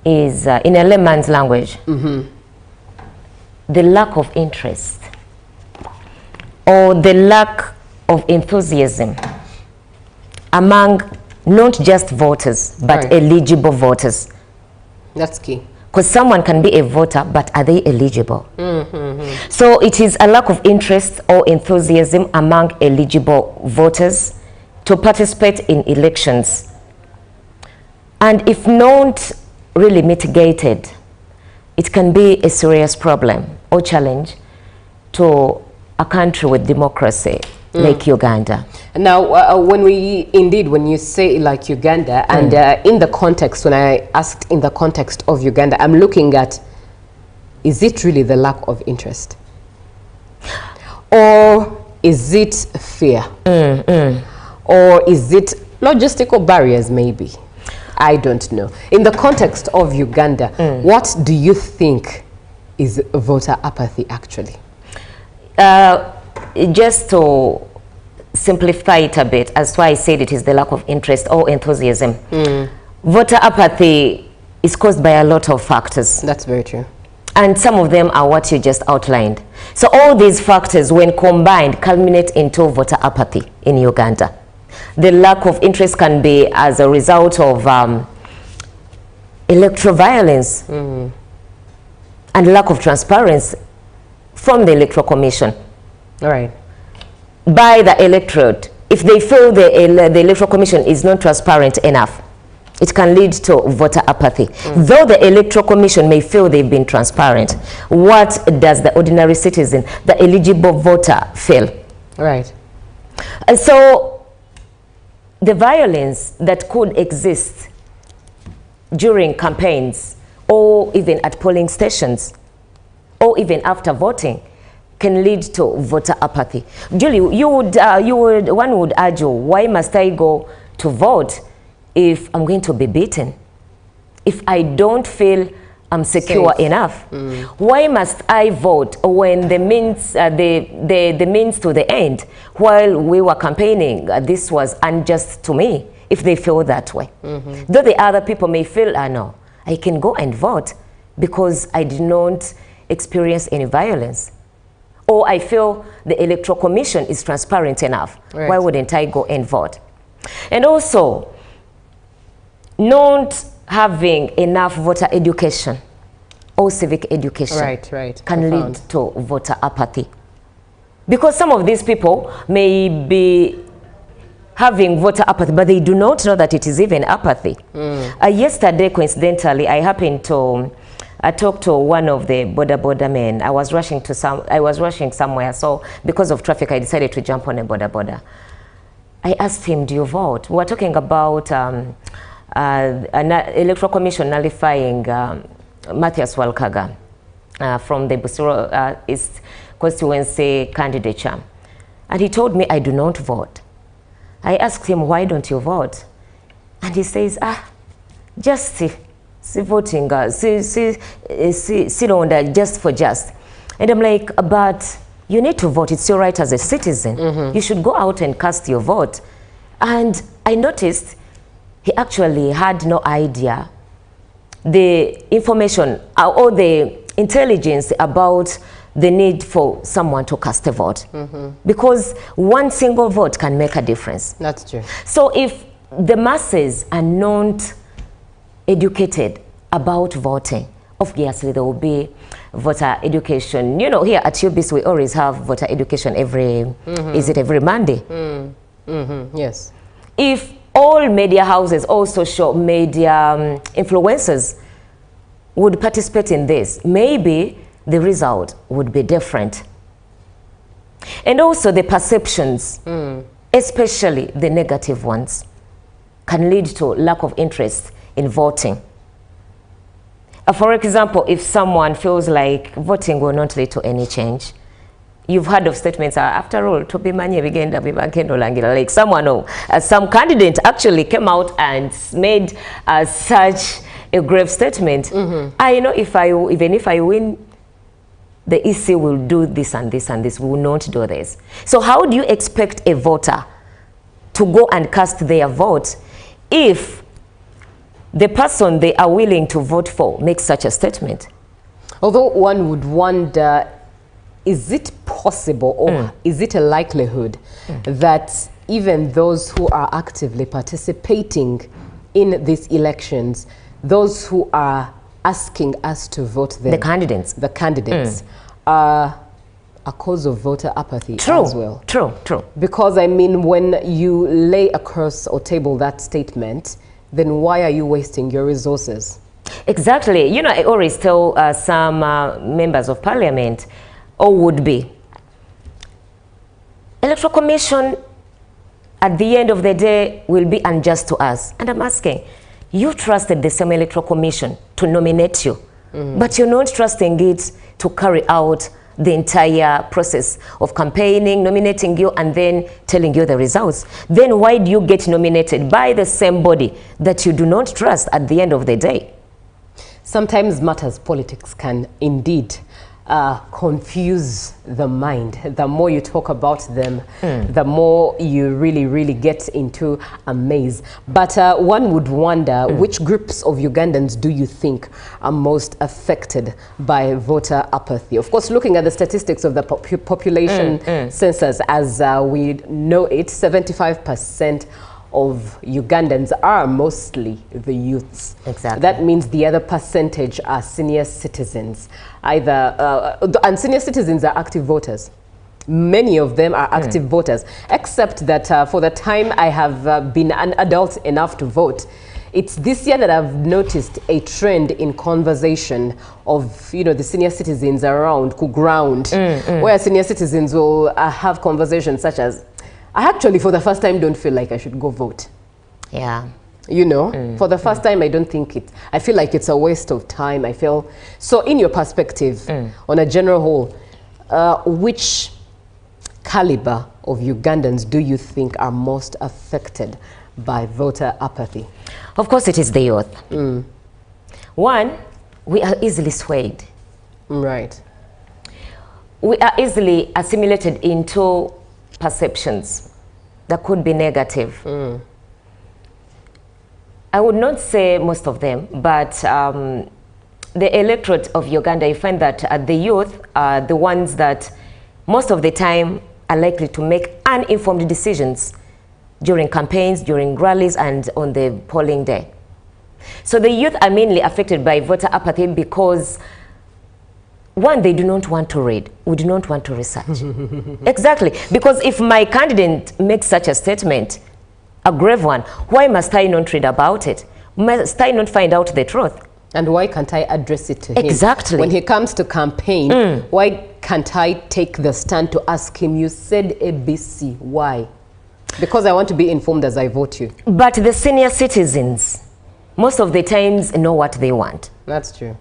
is, in a layman's language, the lack of interest or the lack of enthusiasm among not just voters, but eligible voters. That's key. Because someone can be a voter, but are they eligible? So it is a lack of interest or enthusiasm among eligible voters to participate in elections. And if not really mitigated, it can be a serious problem or challenge to a country with democracy like Uganda. Now, when you say like Uganda, and in the context, when I asked in the context of Uganda, I'm looking at, is it really the lack of interest? Or is it fear? Or is it logistical barriers maybe? I don't know. In the context of Uganda, what do you think is voter apathy actually? Just to simplify it a bit, as why I said it is the lack of interest or enthusiasm. Voter apathy is caused by a lot of factors. That's very true. And some of them are what you just outlined. So all these factors, when combined, culminate into voter apathy in Uganda. The lack of interest can be as a result of electoral violence and lack of transparency from the Electoral Commission. All right. By the electorate. If they feel the Electoral Commission is not transparent enough, it can lead to voter apathy. Though the Electoral Commission may feel they've been transparent, what does the ordinary citizen, the eligible voter, feel? Right. And so the violence that could exist during campaigns or even at polling stations or even after voting can lead to voter apathy. Julie, one would argue, why must I go to vote if I'm going to be beaten? If I don't feel I'm secure enough, why must I vote when the means, the means to the end, while we were campaigning, this was unjust to me, if they feel that way? Though the other people may feel, no, I can go and vote because I did not experience any violence. Or I feel the Electoral Commission is transparent enough. Right. Why wouldn't I go and vote? And also, not having enough voter education or civic education can lead to voter apathy. Because some of these people may be having voter apathy, but they do not know that it is even apathy. Yesterday, coincidentally, I happened to I talked to one of the border men. I was rushing somewhere, so because of traffic, I decided to jump on a border. I asked him, "Do you vote?" We were talking about an Electoral Commission nullifying Matthias Walkaga from the Busiro East constituency candidature, and he told me, "I do not vote." I asked him, "Why don't you vote?" And he says, just voting, sit on just for just. And I'm like, but you need to vote. It's your right as a citizen. You should go out and cast your vote. And I noticed he actually had no idea the information or the intelligence about the need for someone to cast a vote. Because one single vote can make a difference. That's true. So if the masses are not educated about voting, obviously there will be voter education. You know, here at UBC we always have voter education every, is it every Monday? Yes. If all media houses, all social media influencers would participate in this, maybe the result would be different. And also the perceptions, especially the negative ones, can lead to lack of interest in voting. For example, if someone feels like voting will not lead to any change, you've heard of statements, after all, like someone, some candidate actually came out and made such a grave statement. I know even if I win, the EC will do this and this and this, will not do this. So how do you expect a voter to go and cast their vote if the person they are willing to vote for makes such a statement. Although one would wonder, is it possible or is it a likelihood that even those who are actively participating in these elections, those who are asking us to vote them, the candidates are a cause of voter apathy as well? True. Because I mean, when you lay across or table that statement, then why are you wasting your resources? Exactly. You know, I always tell some members of parliament, or would be, Electoral Commission at the end of the day will be unjust to us. And I'm asking, you trusted the same Electoral Commission to nominate you, but you're not trusting it to carry out the entire process of campaigning, nominating you, and then telling you the results. Then why do you get nominated by the same body that you do not trust at the end of the day? Sometimes matters politics can indeed confuse the mind. The more you talk about them, the more you really get into a maze. But one would wonder, which groups of Ugandans do you think are most affected by voter apathy? Of course, looking at the statistics of the population census, as we know it, 75% of Ugandans are mostly the youths. Exactly. That means the other percentage are senior citizens. And senior citizens are active voters. Many of them are active voters, except that for the time I have been an adult enough to vote, it's this year that I've noticed a trend in conversation of, you know, the senior citizens around ground, where senior citizens will have conversations such as, I actually, for the first time, don't feel like I should go vote. Yeah. You know, for the first time, I don't think I feel like it's a waste of time. I feel, so in your perspective, on a general whole, which caliber of Ugandans do you think are most affected by voter apathy? Of course, it is the youth. One, we are easily swayed. Right. We are easily assimilated into perceptions that could be negative. I would not say most of them, but the electorate of Uganda, you find that the youth are the ones that most of the time are likely to make uninformed decisions during campaigns, during rallies, and on the polling day. So the youth are mainly affected by voter apathy because, one, they do not want to read. We do not want to research. Exactly. Because if my candidate makes such a statement, a grave one, why must I not read about it? Must I not find out the truth? And why can't I address it to him? Exactly. When he comes to campaign, why can't I take the stand to ask him, you said ABC, why? Because I want to be informed as I vote you. But the senior citizens, most of the times, know what they want. That's true.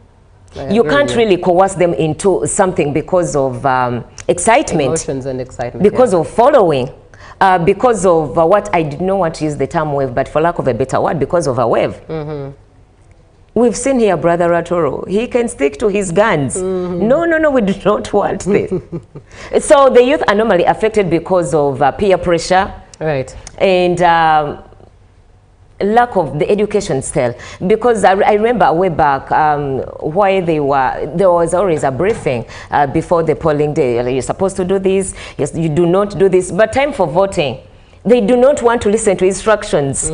You can't really coerce them into something because of excitement. Emotions and excitement. Because of following. Because of what I did not want to use the term wave, but for lack of a better word, because of a wave. We've seen here Brother Ratoro. He can stick to his guns. No, we do not want this. So the youth are normally affected because of peer pressure. Right. And lack of the education still, because I remember way back why there was always a briefing before the polling day. You're supposed to do this, yes, you do not do this, but time for voting, they do not want to listen to instructions.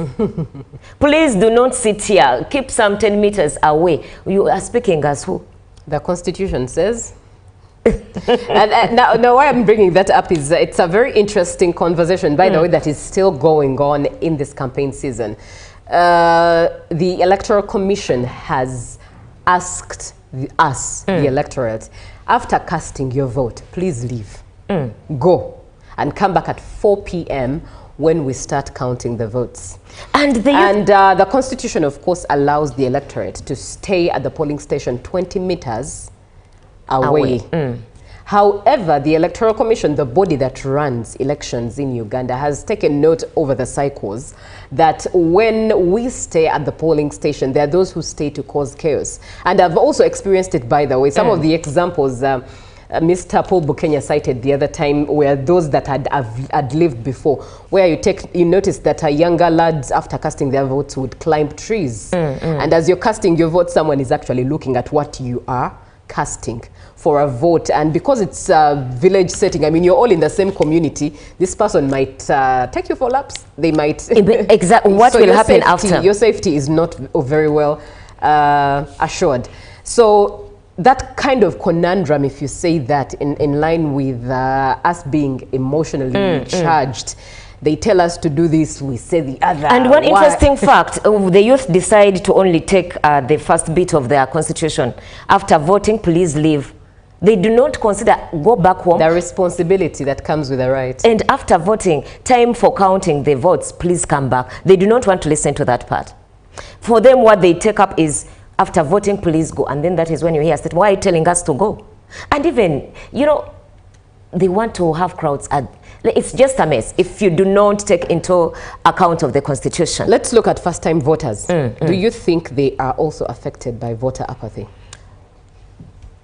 Please do not sit here, keep some 10 meters away. You are speaking as who? The Constitution says. And now why I'm bringing that up is it's a very interesting conversation, by the way, that is still going on in this campaign season. The Electoral Commission has asked us, the electorate, after casting your vote, please leave, go, and come back at 4 p.m. when we start counting the votes. And the Constitution, of course, allows the electorate to stay at the polling station 20 meters away. However, the Electoral Commission, the body that runs elections in Uganda, has taken note over the cycles that when we stay at the polling station, there are those who stay to cause chaos. And I've also experienced it, by the way. Some of the examples Mr. Paul Bukenya cited the other time were those that had lived before, where you notice that younger lads, after casting their votes, would climb trees. And as you're casting your vote, someone is actually looking at what you are casting for a vote. And because it's a village setting, I mean, you're all in the same community, this person might take you for laps. They might... Exactly. What will happen after? Your safety is not very well assured. So that kind of conundrum, if you say that, in line with us being emotionally charged, they tell us to do this, we say the other. And one interesting fact, the youth decide to only take the first bit of their constitution. After voting, please leave. They do not consider go back home. The responsibility that comes with the right. And after voting, time for counting the votes, please come back. They do not want to listen to that part. For them, what they take up is, after voting, please go. And then that is when you hear that, why are you telling us to go? And even, you know, they want to have crowds. It's just a mess if you do not take into account of the constitution. Let's look at first-time voters. Do you think they are also affected by voter apathy?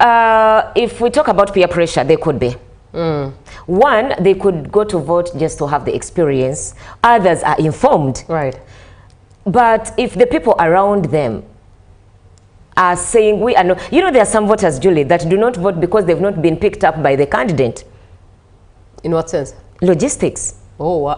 If we talk about peer pressure, they could be. One, they could go to vote just to have the experience. Others are informed. Right. But if the people around them are saying, we are not, you know, there are some voters, Julie, that do not vote because they've not been picked up by the candidate. In what sense? Logistics. Oh, wow.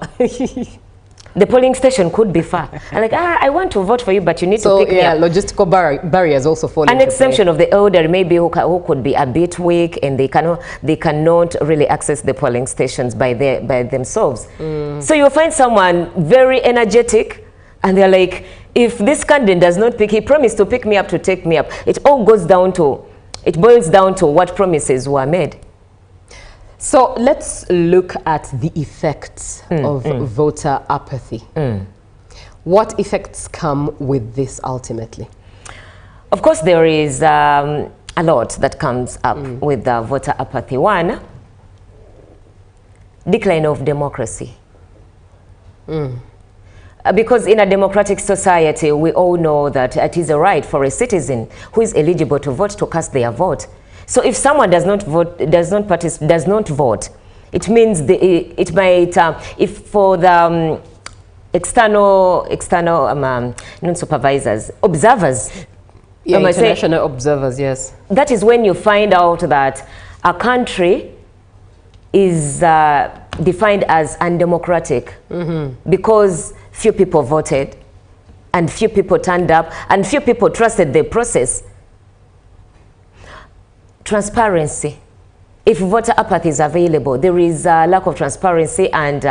The polling station could be far. And like, I want to vote for you, but you need to pick me up. Logistical barriers also fall into An exemption of the elderly, maybe who could be a bit weak and they cannot really access the polling stations by themselves. So you'll find someone very energetic, and they're like, if this candidate does not pick, he promised to pick me up, to take me up. It all boils down to what promises were made. So let's look at the effects of voter apathy. What effects come with this ultimately? Of course, there is a lot that comes up with voter apathy. One, decline of democracy. Because in a democratic society, we all know that it is a right for a citizen who is eligible to vote to cast their vote. So if someone does not vote, does not vote, it means it might, if for the external non-supervisors, observers. Yeah, international observers, yes. That is when you find out that a country is defined as undemocratic because few people voted and few people turned up and few people trusted the process. Transparency. If voter apathy is available, there is a lack of transparency and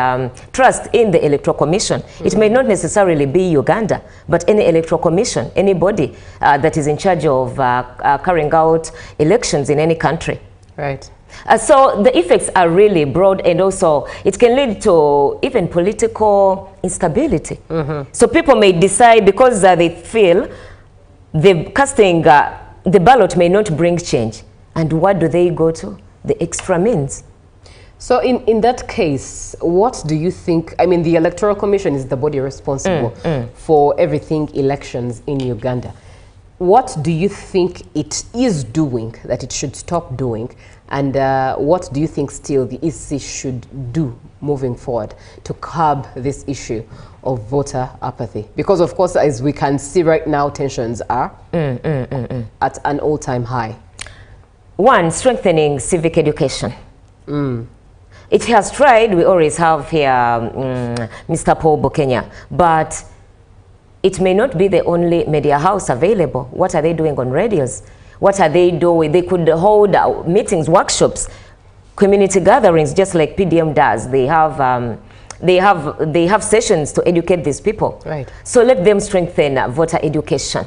trust in the Electoral Commission. It may not necessarily be Uganda, but any Electoral Commission, anybody that is in charge of carrying out elections in any country. Right. So the effects are really broad, and also it can lead to even political instability. So people may decide because they feel the casting the ballot may not bring change. And what do they go to? The extra means. So in that case, what do you think? I mean, the Electoral Commission is the body responsible for everything elections in Uganda. What do you think it is doing that it should stop doing? And what do you think still the EC should do moving forward to curb this issue of voter apathy? Because of course, as we can see right now, tensions are at an all-time high. One, strengthening civic education. It has tried, we always have here Mr. Paul Bukenya, but it may not be the only media house available. What are they doing on radios? What are they doing? They could hold meetings, workshops, community gatherings, just like PDM does. They have sessions to educate these people. Right. So let them strengthen voter education,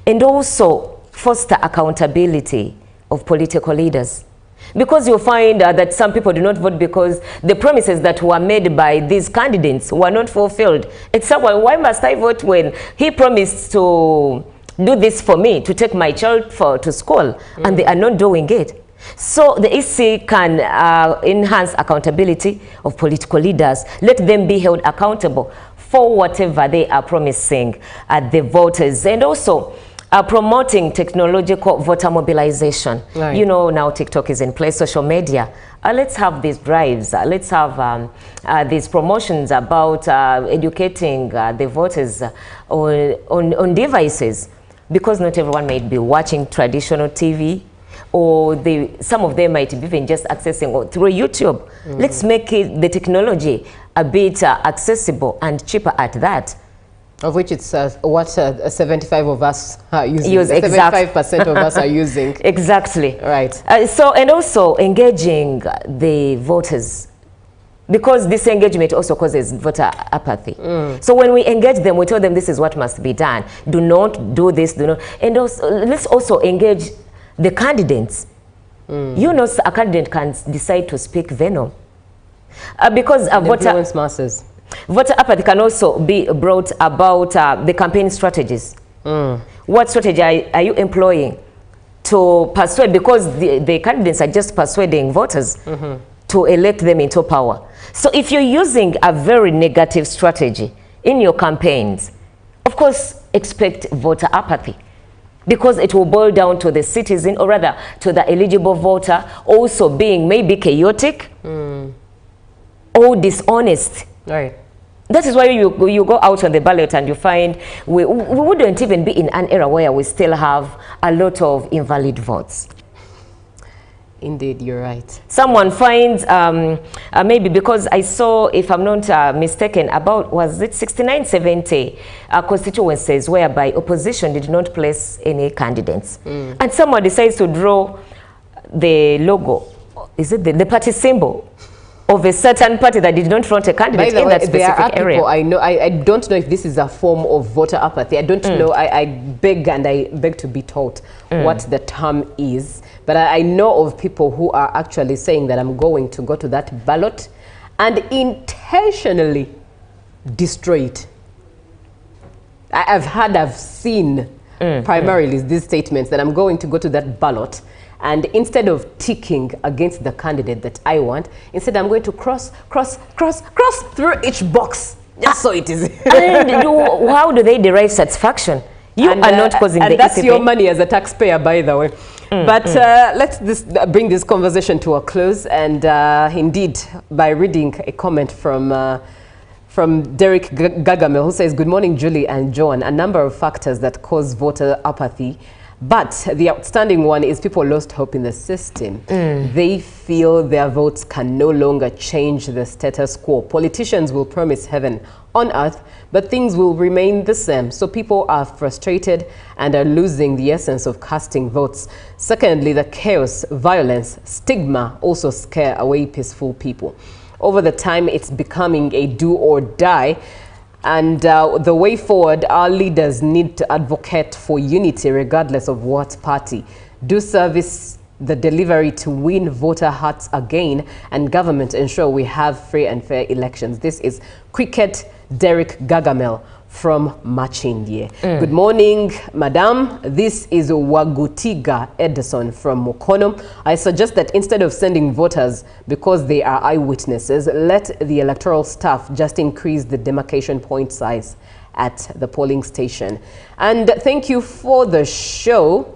and also foster accountability of political leaders. Because you'll find that some people do not vote because the promises that were made by these candidates were not fulfilled. It's someone, why must I vote when he promised to do this for me, to take my child to school, and they are not doing it? So the EC can enhance accountability of political leaders. Let them be held accountable for whatever they are promising the voters. And also, promoting technological voter mobilization. Right. You know, now TikTok is in place, social media. Let's have these drives. Let's have these promotions about educating the voters on devices, because not everyone might be watching traditional TV, or some of them might be even just accessing through YouTube. Let's make the technology a bit accessible and cheaper at that. Of which it's 75 of us are using. 75% of us are using. Exactly. Right. So, and also engaging the voters, because this engagement also causes voter apathy. So when we engage them, we tell them this is what must be done. Do not do this, do not. And also, let's also engage the candidates. You know, a candidate can decide to speak venom. Because influence masses. Voter apathy can also be brought about the campaign strategies. What strategy are you employing to persuade? Because the candidates are just persuading voters to elect them into power. So if you're using a very negative strategy in your campaigns, of course, expect voter apathy, because it will boil down to the citizen, or rather to the eligible voter, also being maybe chaotic or dishonest. Right. That is why you go out on the ballot and you find we wouldn't even be in an era where we still have a lot of invalid votes. Indeed, you're right. Someone finds, maybe because I saw, if I'm not mistaken, about, was it 69, 70 constituencies whereby opposition did not place any candidates. And someone decides to draw the logo, is it the party symbol of a certain party that did not front a candidate in that specific area. I know, I don't know if this is a form of voter apathy. I don't know. I beg to be taught what the term is. But I know of people who are actually saying that I'm going to go to that ballot and intentionally destroy it. I've seen primarily these statements that I'm going to go to that ballot, and instead of ticking against the candidate that I want, instead I'm going to cross through each box, just so it is. And how do they derive satisfaction? You are not causing the that's your money as a taxpayer, by the way. But let's bring this conversation to a close, and indeed, by reading a comment from Derek Gagamel, who says, "Good morning, Julie and John. A number of factors that cause voter apathy, but the outstanding one is people lost hope in the system. They feel their votes can no longer change the status quo. Politicians will promise heaven on earth, but things will remain the same. So people are frustrated and are losing the essence of casting votes. Secondly, the chaos, violence, stigma also scare away peaceful people. Over the time, it's becoming a do or die. And the way forward, our leaders need to advocate for unity regardless of what party. Do service the delivery to win voter hearts again, and government ensure we have free and fair elections." This is Cricket Derek Gagamel from Machindye. Good morning, Madam. This is Wagutiga Edison from Mukono. I suggest that instead of sending voters because they are eyewitnesses, let the electoral staff just increase the demarcation point size at the polling station. And thank you for the show.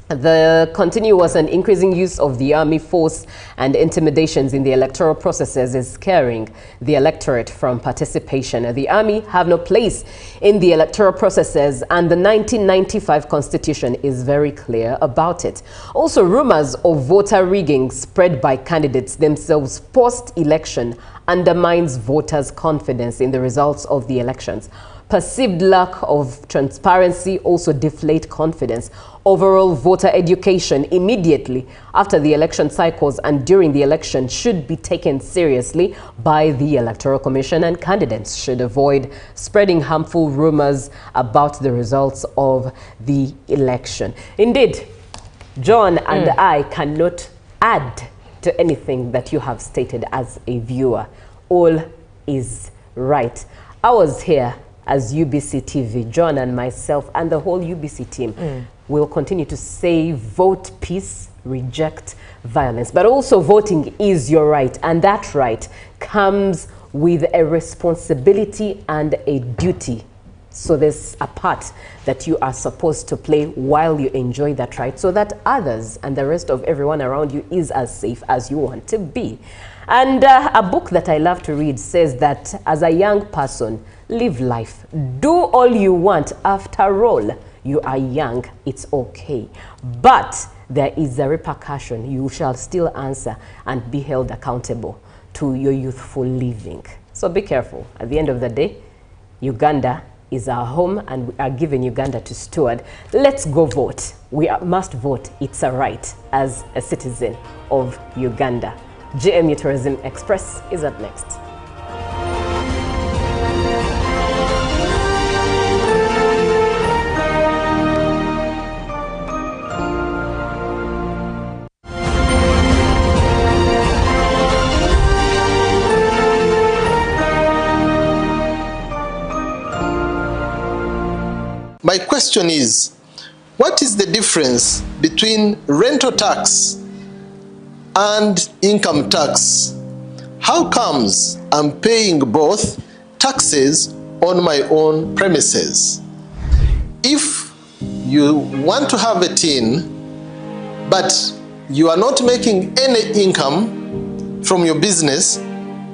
The continuous and increasing use of the army force and intimidations in the electoral processes is scaring the electorate from participation. The army have no place in the electoral processes, and the 1995 Constitution is very clear about it. Also, rumors of voter rigging spread by candidates themselves post-election undermines voters' confidence in the results of the elections. Perceived lack of transparency also deflate confidence. Overall voter education immediately after the election cycles and during the election should be taken seriously by the Electoral Commission, and candidates should avoid spreading harmful rumors about the results of the election. Indeed, John and I cannot add to anything that you have stated as a viewer. All is right. I was here as UBC TV, John and myself and the whole UBC team will continue to say vote peace, reject violence. But also voting is your right, and that right comes with a responsibility and a duty So there's a part that you are supposed to play while you enjoy that ride, so that others and the rest of everyone around you is as safe as you want to be. And a book that I love to read says that as a young person, live life. Do all you want. After all, you are young, it's okay. But there is a repercussion. You shall still answer and be held accountable to your youthful living. So be careful. At the end of the day, Uganda is our home, and we are giving Uganda to steward. Let's go vote. We must vote. It's a right as a citizen of Uganda. GMU Tourism Express is up next. My question is, what is the difference between rental tax and income tax? How comes I'm paying both taxes on my own premises? If you want to have a tin, but you are not making any income from your business,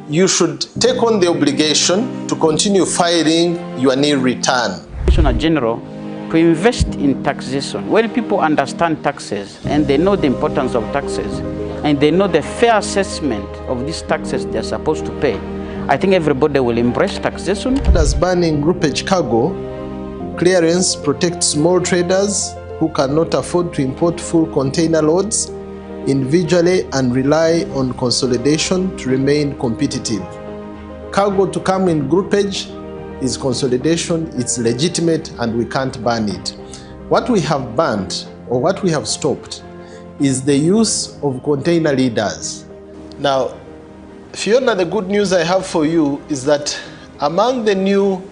you should take on the obligation to continue filing your nil return. General, to invest in taxation. When people understand taxes and they know the importance of taxes and they know the fair assessment of these taxes they're supposed to pay, I think everybody will embrace taxation. As banning groupage cargo clearance protects small traders who cannot afford to import full container loads individually and rely on consolidation to remain competitive. Cargo to come in groupage is consolidation, it's legitimate, and we can't ban it. What we have banned, or what we have stopped, is the use of container leaders. Now, Fiona, the good news I have for you is that among the new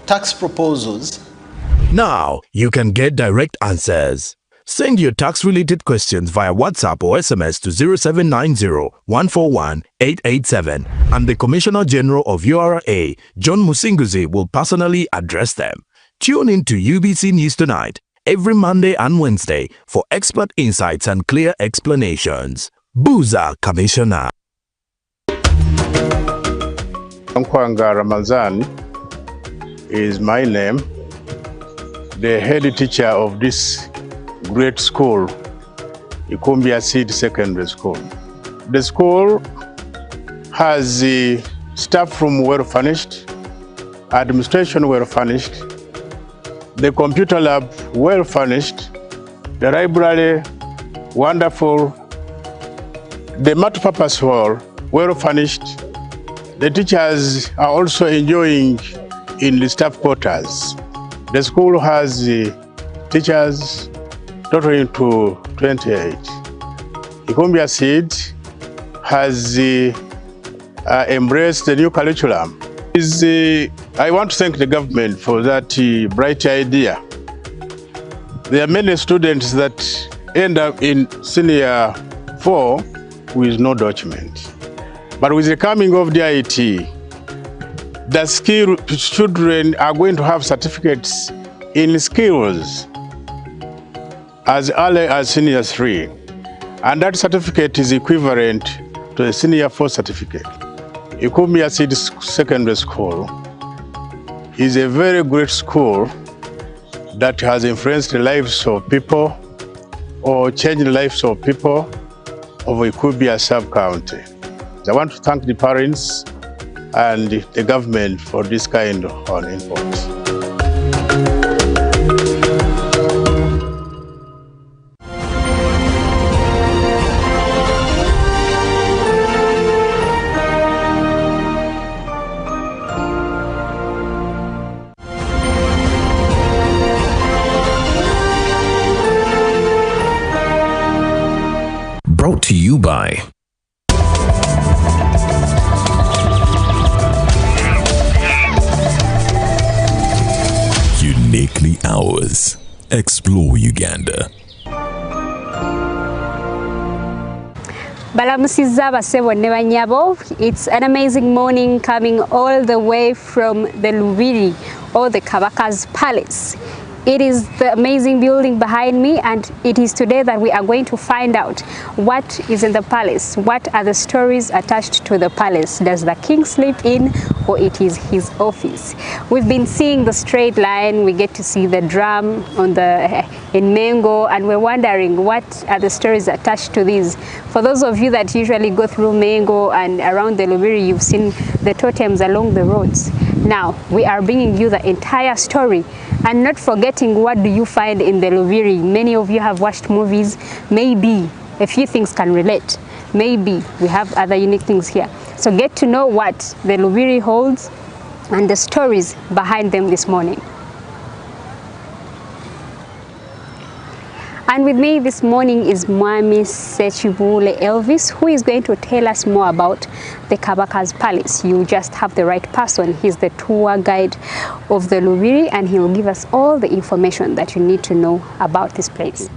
tax proposals, now you can get direct answers. Send your tax-related questions via WhatsApp or SMS to 0790-141-887, and the Commissioner General of URA, John Musinguzi, will personally address them. Tune in to UBC News Tonight every Monday and Wednesday for expert insights and clear explanations. Buza Commissioner. Nkwanga Ramazan is my name, the head teacher of this great school, Ikumbia Seed Secondary School. The school has the staff room well furnished, administration well furnished, the computer lab well furnished, the library wonderful, the multipurpose hall well furnished. The teachers are also enjoying in the staff quarters. The school has the teachers totaling to 28. Ikumbia Seed has embraced the new curriculum. I want to thank the government for that bright idea. There are many students that end up in senior 4 with no document. But with the coming of the IT, the skilled children are going to have certificates in skills as early as senior 3. And that certificate is equivalent to a senior 4 certificate. Ikumbia Seed Secondary School is a very great school that has influenced the lives of people or changed the lives of people of Ikumbia sub-county. I want to thank the parents and the government for this kind of input. Brought to you by Uniquely Ours. Explore Uganda. Balamusiza basebo ne banyabo. It's an amazing morning coming all the way from the Lubiri or the Kabaka's Palace. It is the amazing building behind me, and it is today that we are going to find out what is in the palace. What are the stories attached to the palace? Does the king sleep in, or it is his office? We've been seeing the straight line. We get to see the drum in Mengo, and we're wondering what are the stories attached to these. For those of you that usually go through Mengo and around the Lubiri, you've seen the totems along the roads. Now we are bringing you the entire story, and not forgetting what do you find in the Lubiri. Many of you have watched movies. Maybe a few things can relate. Maybe we have other unique things here. So get to know what the Lubiri holds and the stories behind them this morning. And with me this morning is Mwami Sechibule Elvis, who is going to tell us more about the Kabaka's Palace. You just have the right person. He's the tour guide of the Lubiri, and he'll give us all the information that you need to know about this place.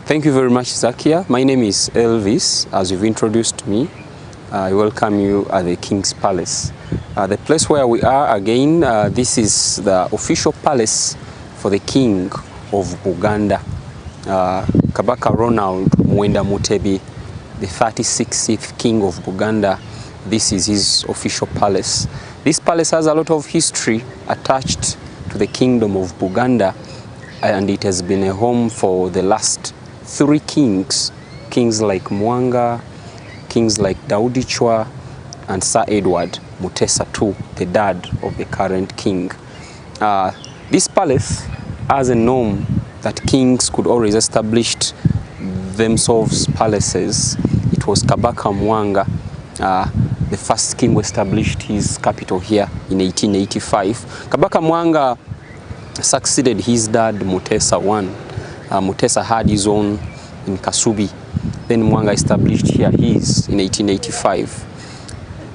Thank you very much, Zakia. My name is Elvis. As you've introduced me, I welcome you at the King's Palace. The place where we are, again, this is the official palace for the King of Uganda. Kabaka Ronald Muwenda Mutebi, the 36th King of Uganda. This is his official palace. This palace has a lot of history attached to the Kingdom of Uganda, and it has been a home for the last 3 kings. Kings like Mwanga, kings like Daudi Chwa, and Sir Edward Mutesa II, the dad of the current king. This palace has a norm that kings could always establish themselves palaces. It was Kabaka Mwanga, the first king who established his capital here in 1885. Kabaka Mwanga succeeded his dad Mutesa I. Mutesa had his own in Kasubi. Then Mwanga established here his in 1885.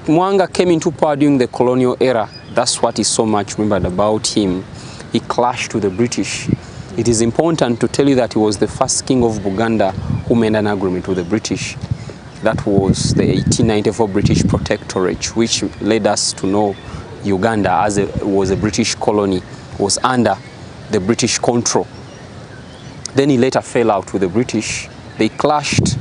Mwanga came into power during the colonial era. That's what is so much remembered about him. He clashed with the British. It is important to tell you that he was the first king of Uganda who made an agreement with the British. That was the 1894 British Protectorate, which led us to know Uganda, as it was a British colony, was under the British control. Then he later fell out with the British. They clashed.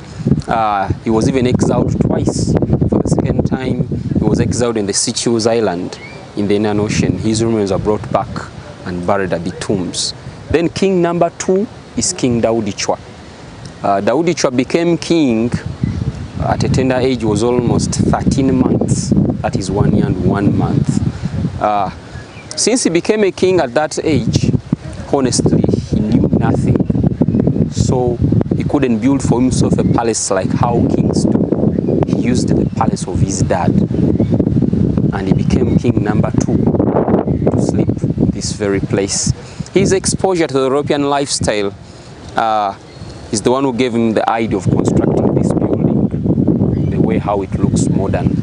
He was even exiled twice. For the second time, he was exiled in the Seychelles Island in the Indian Ocean. His remains are brought back and buried at the tombs. Then king number 2 is King Daudi Chwa. Daudi Chwa became king at a tender age, was almost 13 months. That is 1 year and 1 month. Since he became a king at that age, honestly, he knew nothing. So he couldn't build for himself a palace like how kings do. He used the palace of his dad. And he became king number 2 to sleep in this very place. His exposure to the European lifestyle is the one who gave him the idea of constructing this building, the way how it looks modern.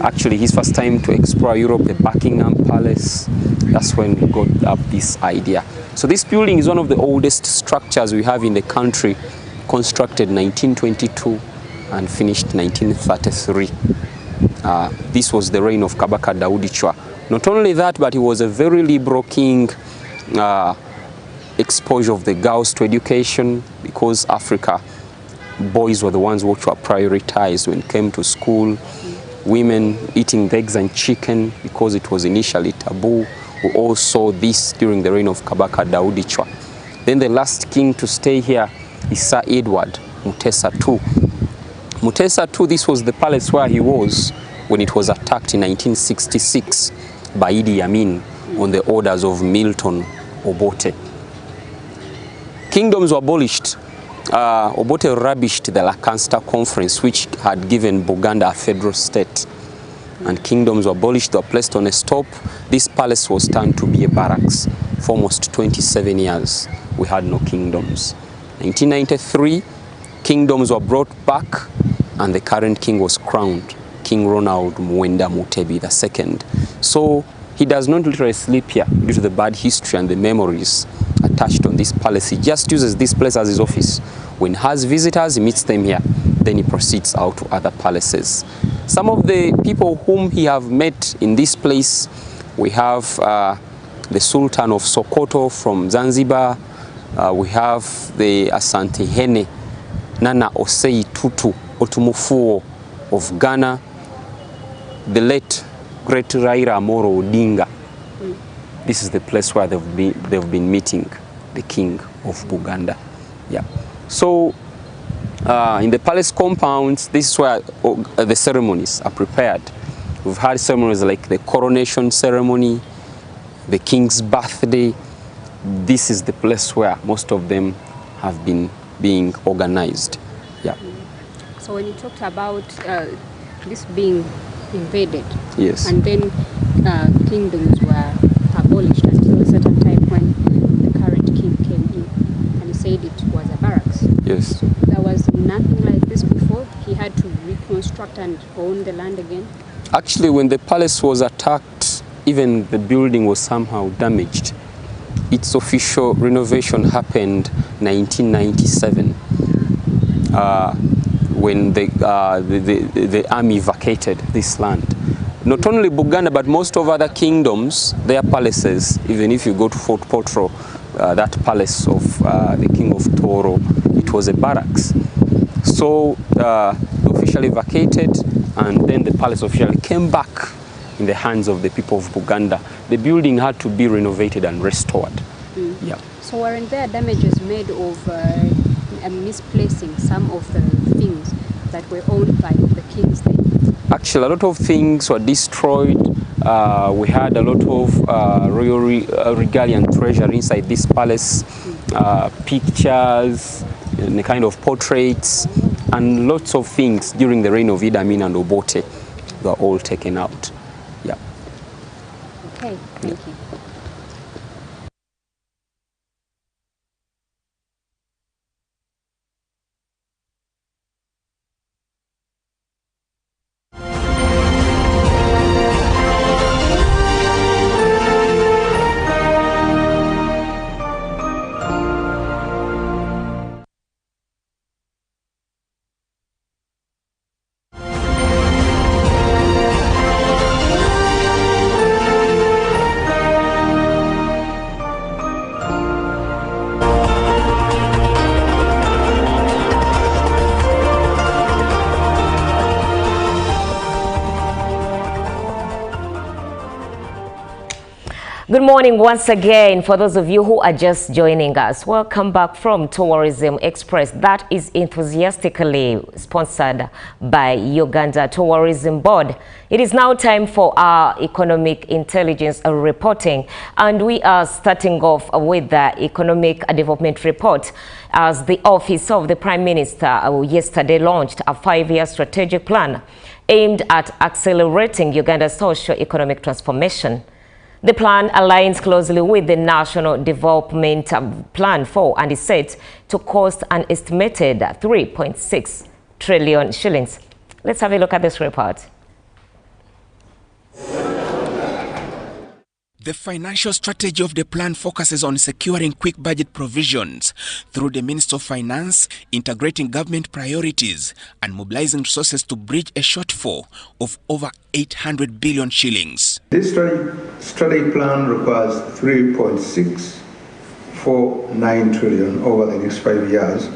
Actually, his first time to explore Europe, the Buckingham Palace, that's when he got up this idea. So this building is one of the oldest structures we have in the country, constructed 1922 and finished 1933. This was the reign of Kabaka Daudi Chwa. Not only that, but he was a very liberal king. Exposure of the girls to education, because Africa, boys were the ones which were prioritized when it came to school. Women eating eggs and chicken, because it was initially taboo. We all saw this during the reign of Kabaka Daudi Chwa. Then the last king to stay here is Sir Edward Mutesa II. Mutesa II, this was the palace where he was when it was attacked in 1966 by Idi Amin on the orders of Milton Obote. Kingdoms were abolished. Obote rubbished the Lancaster Conference, which had given Buganda a federal state. And kingdoms were abolished, they were placed on a stop. This palace was turned to be a barracks. For almost 27 years, we had no kingdoms. 1993, kingdoms were brought back, and the current king was crowned, King Ronald Muwenda Mutebi II. So he does not literally sleep here due to the bad history and the memories attached on this palace. He just uses this place as his office. When he has visitors, he meets them here. then he proceeds out to other palaces. Some of the people whom he have met in this place, we have the Sultan of Sokoto from Zanzibar, we have the Asante Hene Nana Osei Tutu Otumufuo of Ghana, the late great Raila Amolo Odinga. This is the place where they've been meeting the king of Buganda. Yeah. So in the palace compounds, this is where the ceremonies are prepared. We've had ceremonies like the coronation ceremony, the king's birthday. This is the place where most of them have been being organized. Yeah. So when you talked about this being invaded, yes, and then kingdoms were abolished until a certain time when the current king came in, and he said it was a barracks. Yes. So there was nothing like this before. He had to reconstruct and own the land again. Actually, when the palace was attacked, even the building was somehow damaged. Its official renovation happened 1997 when the army vacated this land. Not only Buganda, but most of other kingdoms, their palaces, even if you go to Fort Potro, that palace of the king of Toro, it was a barracks. So officially vacated, and then the palace officially came back in the hands of the people of Buganda. The building had to be renovated and restored. Yeah. So weren't there damages made of misplacing some of the things that were owned by the kings then? Actually, a lot of things were destroyed. We had a lot of royal regalia and treasure inside this palace, pictures, and the kind of portraits, and lots of things during the reign of Idi Amin and Obote were all taken out. Yeah. Okay, thank you. Good morning once again. For those of you who are just joining us, welcome back from Tourism Express. That is enthusiastically sponsored by Uganda Tourism Board. It is now time for our economic intelligence reporting, and we are starting off with the economic development report, as the Office of the Prime Minister yesterday launched a 5-year strategic plan aimed at accelerating Uganda's socio-economic transformation. The plan aligns closely with the National Development Plan 4 and is set to cost an estimated 3.6 trillion shillings. Let's have a look at this report. The financial strategy of the plan focuses on securing quick budget provisions through the Minister of Finance, integrating government priorities, and mobilizing resources to bridge a shortfall of over 800 billion shillings. This strategic plan requires 3.649 trillion over the next 5 years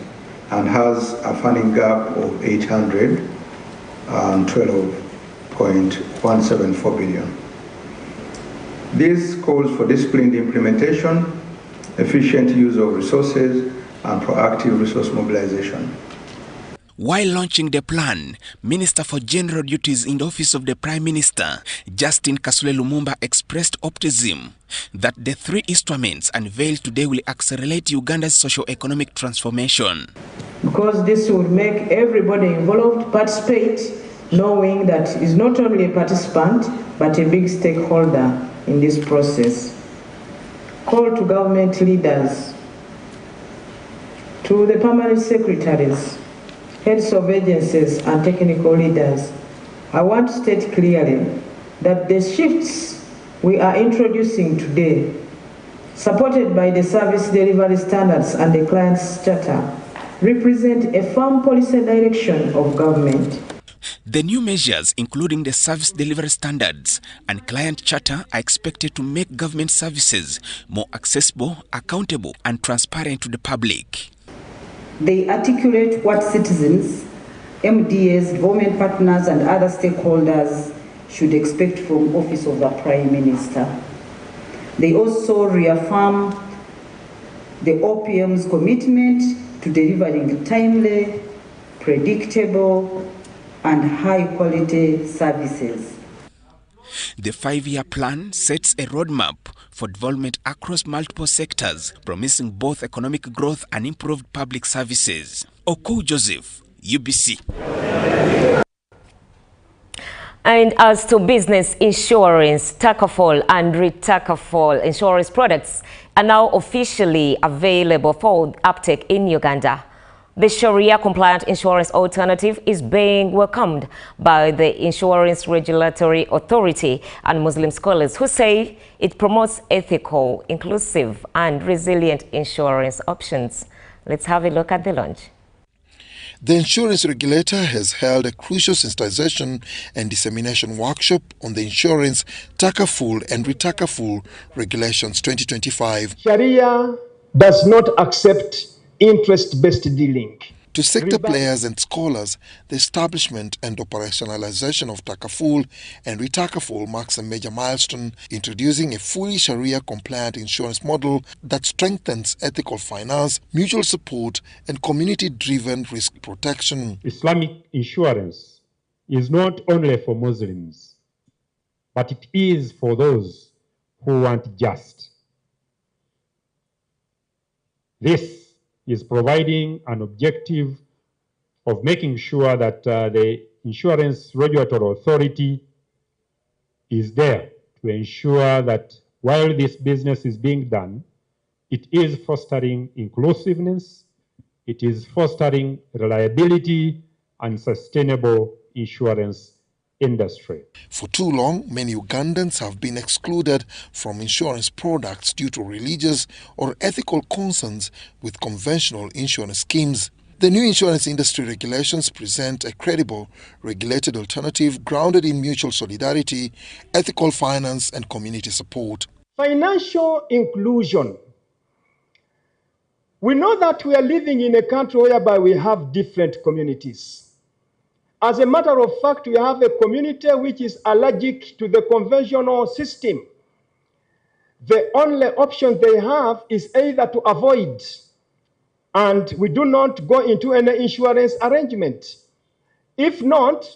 and has a funding gap of 812.174 billion. This calls for disciplined implementation, efficient use of resources, and proactive resource mobilization. While launching the plan, Minister for General Duties in the Office of the Prime Minister, Justin Kasule Lumumba, expressed optimism that the 3 instruments unveiled today will accelerate Uganda's socio-economic transformation. Because this will make everybody involved participate, knowing that is not only a participant, but a big stakeholder in this process. Call to government leaders, to the permanent secretaries, heads of agencies and technical leaders. I want to state clearly that the shifts we are introducing today, supported by the service delivery standards and the client's charter, represent a firm policy direction of government. The new measures, including the service delivery standards and client charter, are expected to make government services more accessible, accountable, and transparent to the public. They articulate what citizens, MDAs, development partners, and other stakeholders should expect from Office of the Prime Minister. They also reaffirm the OPM's commitment to delivering timely, predictable, and high-quality services. The 5-year plan sets a roadmap for development across multiple sectors, promising both economic growth and improved public services. Okou Joseph, UBC. And as to business insurance, Takaful and Retakaful insurance products are now officially available for uptake in Uganda. The Sharia-compliant insurance alternative is being welcomed by the Insurance Regulatory Authority and Muslim scholars who say it promotes ethical, inclusive, and resilient insurance options. Let's have a look at the launch. The insurance regulator has held a crucial sensitization and dissemination workshop on the insurance Takaful and Retakaful Regulations 2025. Sharia does not accept interest-based dealing. To sector players and scholars, the establishment and operationalization of Takaful and Retakaful marks a major milestone, introducing a fully Sharia-compliant insurance model that strengthens ethical finance, mutual support, and community-driven risk protection. Islamic insurance is not only for Muslims, but it is for those who want just. This is providing an objective of making sure that the Insurance Regulatory Authority is there to ensure that while this business is being done, it is fostering inclusiveness, it is fostering reliability and sustainable insurance industry. For too long, many Ugandans have been excluded from insurance products due to religious or ethical concerns with conventional insurance schemes. The new insurance industry regulations present a credible, regulated alternative grounded in mutual solidarity, ethical finance, and community support. Financial inclusion. We know that we are living in a country whereby we have different communities. As a matter of fact, we have a community which is allergic to the conventional system. The only option they have is either to avoid, and we do not go into any insurance arrangement. If not,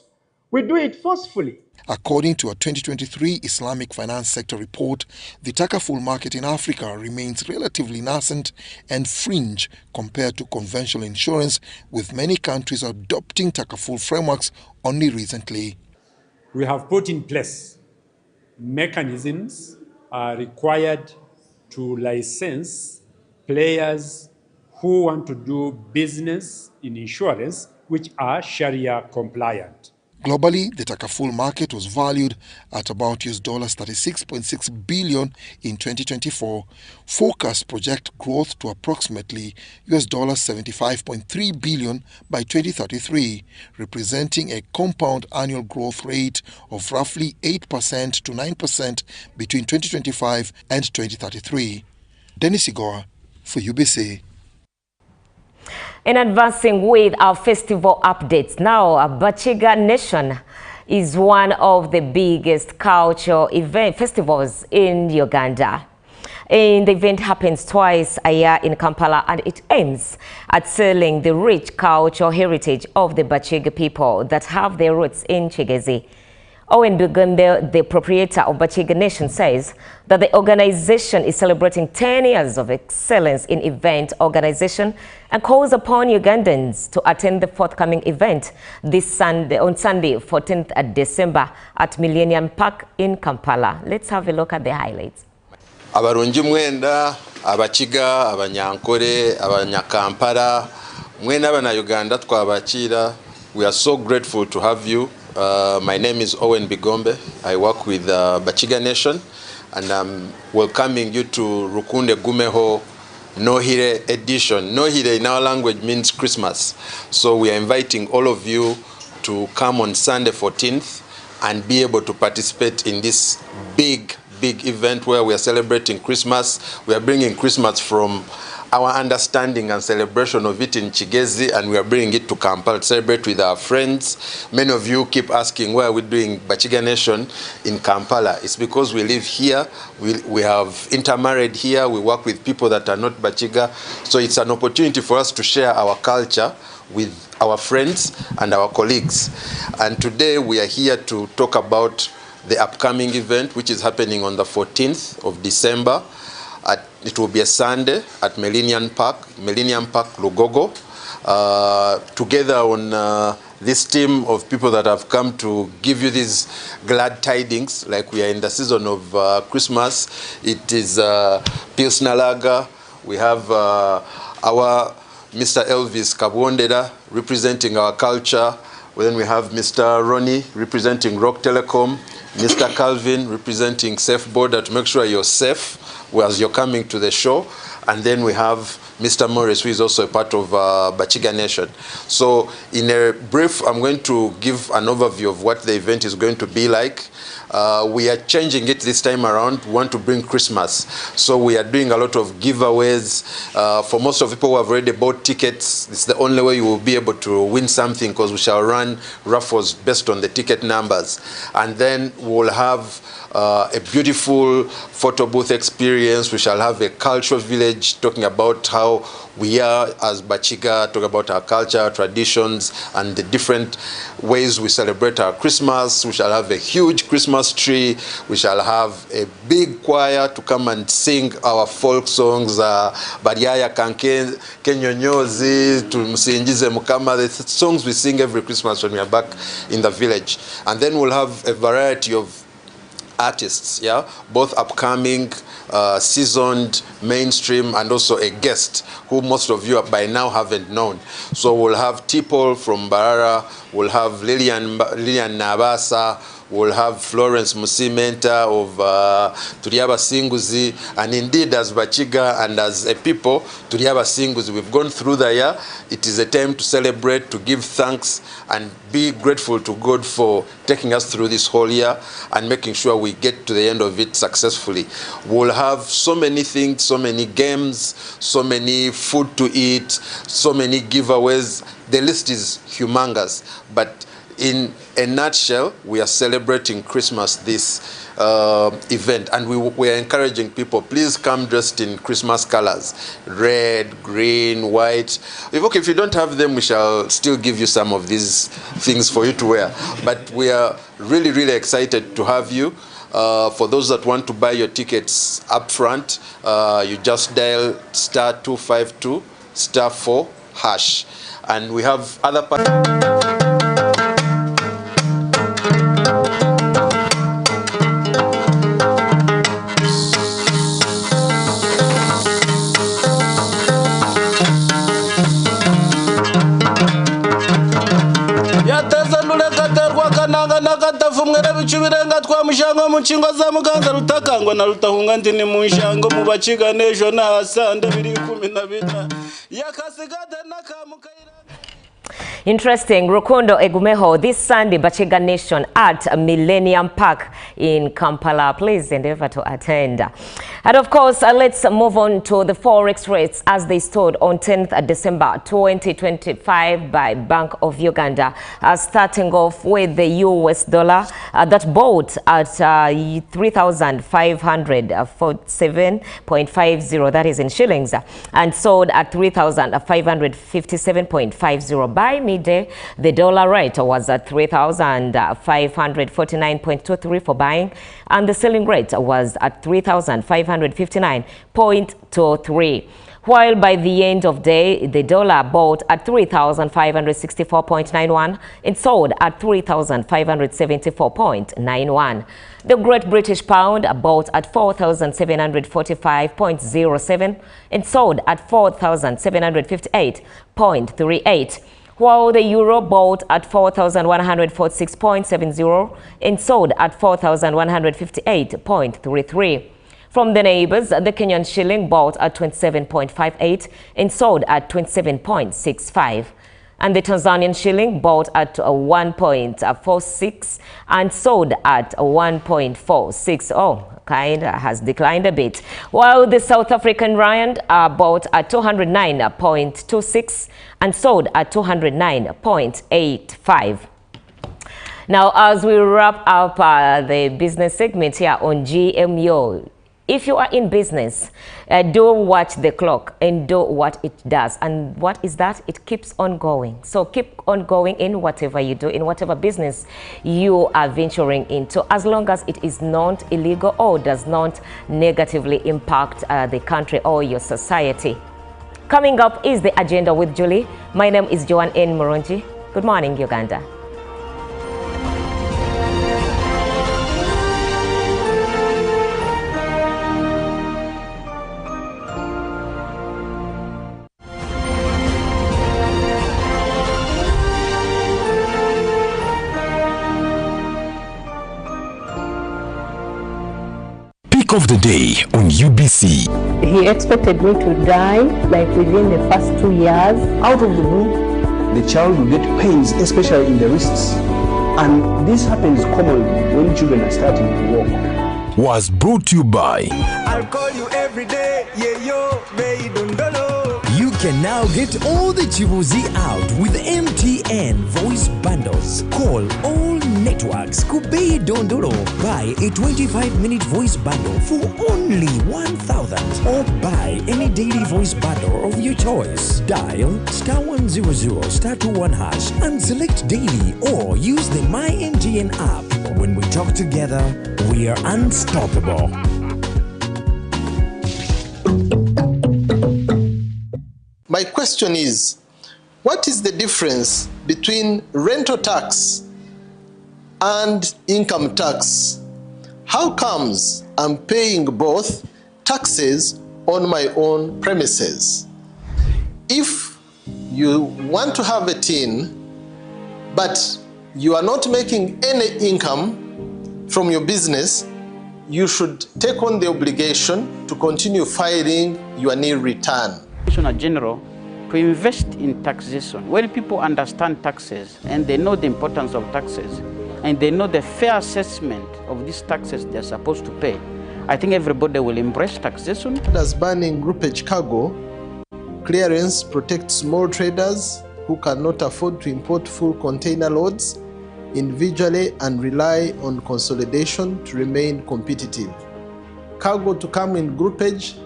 we do it forcefully. According to a 2023 Islamic finance sector report, the Takaful market in Africa remains relatively nascent and fringe compared to conventional insurance, with many countries adopting Takaful frameworks only recently. We have put in place mechanisms required to license players who want to do business in insurance which are Sharia compliant. Globally, the Takaful market was valued at about $36.6 billion in 2024. Forecasts project growth to approximately $75.3 billion by 2033, representing a compound annual growth rate of roughly 8% to 9% between 2025 and 2033. Dennis Igor for UBC. In advancing with our festival updates, now Bachiga Nation is one of the biggest cultural festivals in Uganda. And the event happens twice a year in Kampala, and it aims at selling the rich cultural heritage of the Bachiga people that have their roots in Chigezi. Owen Bugumbe, the proprietor of Bachiga Nation, says that the organization is celebrating 10 years of excellence in event organization and calls upon Ugandans to attend the forthcoming event this Sunday, on Sunday, 14th December at Millennium Park in Kampala. Let's have a look at the highlights. Abarungi mwenda, abachiga, abanyankore, abanyakampala, mwenda abana Uganda twabakira. We are so grateful to have you. My name is Owen Bigombe. I work with Bachiga Nation, and I'm welcoming you to Rukunde Gumeho Nohire edition. Nohire in our language means Christmas. So we are inviting all of you to come on Sunday 14th and be able to participate in this big event where we are celebrating Christmas. We are bringing Christmas from our understanding and celebration of it in Kigezi, and we are bringing it to Kampala to celebrate with our friends. Many of you keep asking, why are we doing Bachiga Nation in Kampala? It's because we live here, we have intermarried here, we work with people that are not Bachiga, so it's an opportunity for us to share our culture with our friends and our colleagues. And today we are here to talk about the upcoming event, which is happening on the 14th of December. It will be a Sunday at Millennium Park, Lugogo, together on this team of people that have come to give you these glad tidings, like we are in the season of Christmas. It is Pilsner Lager. We have our Mr. Elvis Kabwondera representing our culture. Then we have Mr. Ronnie representing Rock Telecom, Mr. Calvin representing Safe Border to make sure you're safe as you're coming to the show. And then we have Mr. Morris, who is also a part of Bachiga Nation. So in a brief, I'm going to give an overview of what the event is going to be like. We are changing it this time around. We want to bring Christmas. So we are doing a lot of giveaways. For most of the people who have already bought tickets, it's the only way you will be able to win something, because we shall run raffles based on the ticket numbers. And then we'll have a beautiful photo booth experience. We shall have a cultural village talking about how we are as Bachiga, talking about our culture, traditions, and the different ways we celebrate our Christmas. We shall have a huge Christmas tree. We shall have a big choir to come and sing our folk songs, Bariaya Kanke, Kenyonyozi, Tumusinjize Mukama, the songs we sing every Christmas when we are back in the village. And then we'll have a variety of artists, yeah, both upcoming, seasoned, mainstream, and also a guest who most of you by now haven't known. So we'll have Tipol from Barara, we'll have Lilian Nabasa, we'll have Florence Musimenta of Turiaba Singuzi, and indeed as Bachiga and as a people, Turiaba Singuzi, we've gone through the year. It is a time to celebrate, to give thanks, and be grateful to God for taking us through this whole year and making sure we get to the end of it successfully. We'll have so many things, so many games, so many food to eat, so many giveaways. The list is humongous, but in a nutshell, we are celebrating Christmas this event, and we are encouraging people, please come dressed in Christmas colors, red, green, white. If you don't have them, we shall still give you some of these things for you to wear. But we are really, really excited to have you. For those that want to buy your tickets up front, you just dial *252 *4#. And we have other Mwera bicubirenga twa mushango mu nshingo za muganza rutakangwa na rutahunga ndini mu nshango mu Bachiga Nation na hasanda 2014 yakasigade nakamukaira. Interesting. Rukundo Egumeho, this Sunday, Bachiga Nation at Millennium Park in Kampala. Please endeavor to attend. And of course, let's move on to the forex rates as they stood on 10th December 2025 by Bank of Uganda. Starting off with the US dollar that bought at 3,547.50, that is in shillings, and sold at 3,557.50 by midday. The dollar rate was at 3,549.23 for buying, and the selling rate was at 3,559.23. While by the end of day, the dollar bought at 3,564.91 and sold at 3,574.91. The Great British Pound bought at 4,745.07 and sold at 4,758.38. While the euro bought at 4,146.70 and sold at 4,158.33. From the neighbors, the Kenyan shilling bought at 27.58 and sold at 27.65. And the Tanzanian shilling bought at 1.46 and sold at 1.46. Oh, kind has declined a bit. While the South African rand bought at 209.26 and sold at 209.85. Now, as we wrap up the business segment here on GMO, if you are in business, do watch the clock and do what it does. And what is that? It keeps on going. So keep on going in whatever you do, in whatever business you are venturing into, as long as it is not illegal or does not negatively impact the country or your society. Coming up is the agenda with Julie. My name is Joanne N. Moronji. Good morning, Uganda. Of the day on UBC. He expected me to die like within the first 2 years. Out of the blue, the child will get pains, especially in the wrists. And this happens commonly when children are starting to walk. Was brought to you by I'll call you every day, yeah yo, baby dondolo. You can now get all the Chibuzi out with MTN voice bundles. Call all networks, Kubei Dondoro. Buy a 25-minute voice bundle for only 1,000 or buy any daily voice bundle of your choice. Dial *100 *21# and select daily or use the MyMTN app. When we talk together, we are unstoppable. My question is, what is the difference between rental tax and income tax? How comes I'm paying both taxes on my own premises? If you want to have a tin, but you are not making any income from your business, you should take on the obligation to continue filing your nil return. General, to invest in taxation. When people understand taxes and they know the importance of taxes and they know the fair assessment of these taxes they're supposed to pay, I think everybody will embrace taxation. As banning groupage cargo, clearance protects small traders who cannot afford to import full container loads individually and rely on consolidation to remain competitive. Cargo to come in groupage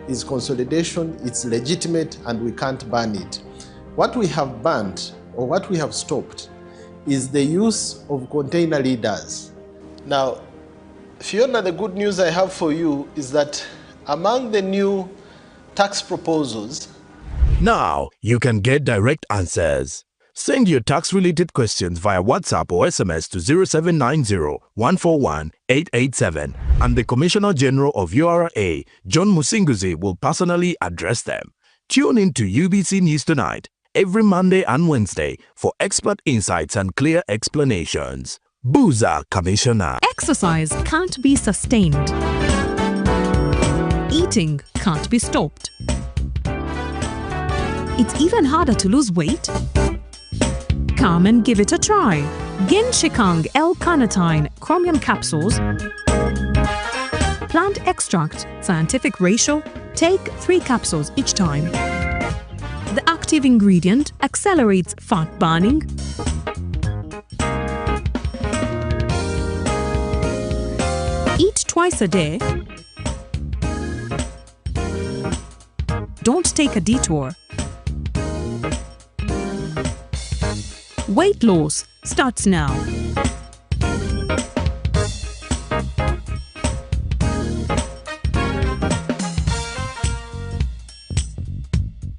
is consolidation, it's legitimate, and we can't ban it. What we have banned, or what we have stopped, is the use of container leaders. Now, Fiona, the good news I have for you is that among the new tax proposals, now you can get direct answers. Send your tax-related questions via WhatsApp or SMS to 0790-141-887, and the Commissioner General of URA, John Musinguzi, will personally address them. Tune in to UBC News Tonight every Monday and Wednesday for expert insights and clear explanations. Booza Commissioner. Exercise can't be sustained. Eating can't be stopped. It's even harder to lose weight. Come and give it a try. Genshikang L-carnitine chromium capsules, plant extract, scientific ratio, take 3 capsules each time. The active ingredient accelerates fat burning, eat twice a day, don't take a detour. Weight loss starts now.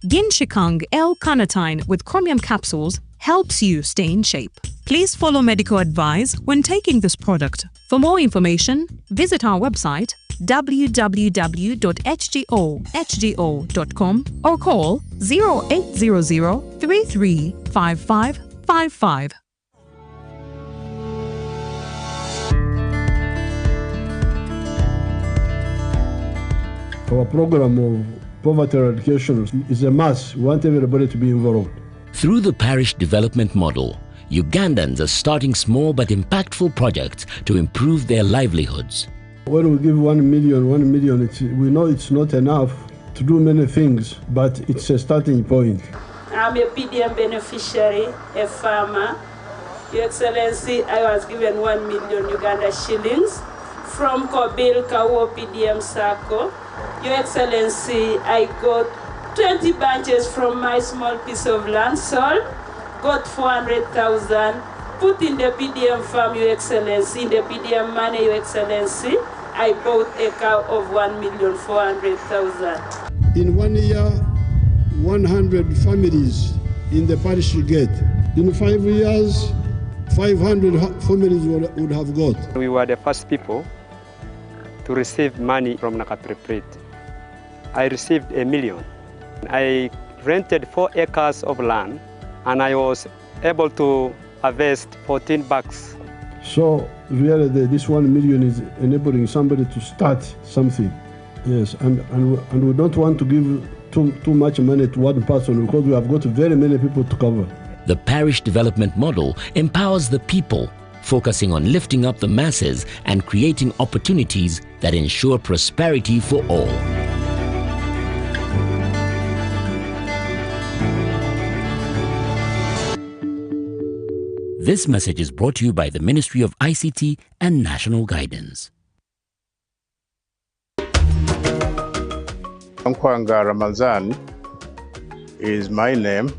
Genshikang L-carnitine with chromium capsules helps you stay in shape. Please follow medical advice when taking this product. For more information, visit our website www.hgo.com or call 0800 335555. Our program of poverty eradication is a must. We want everybody to be involved. Through the parish development model, Ugandans are starting small but impactful projects to improve their livelihoods. When we give 1 million, we know it's not enough to do many things, but it's a starting point. I'm a PDM beneficiary, a farmer. Your Excellency, I was given 1 million Uganda shillings from Kobil Kawo PDM Sacco. Your Excellency, I got 20 bunches from my small piece of land sold, got 400,000, put in the PDM farm, Your Excellency, in the PDM money, Your Excellency, I bought a cow of 1,400,000. In 1 year, 100 families in the parish get. In 5 years, 500 families would have got. We were the first people to receive money from Nakaprepret. I received $1 million. I rented 4 acres of land and I was able to harvest 14 bags. So really this 1 million is enabling somebody to start something. Yes, and we don't want to give too much money to one person because we have got very many people to cover. The parish development model empowers the people, focusing on lifting up the masses and creating opportunities that ensure prosperity for all. This message is brought to you by the Ministry of ICT and National Guidance. Nkwanga Ramazan is my name,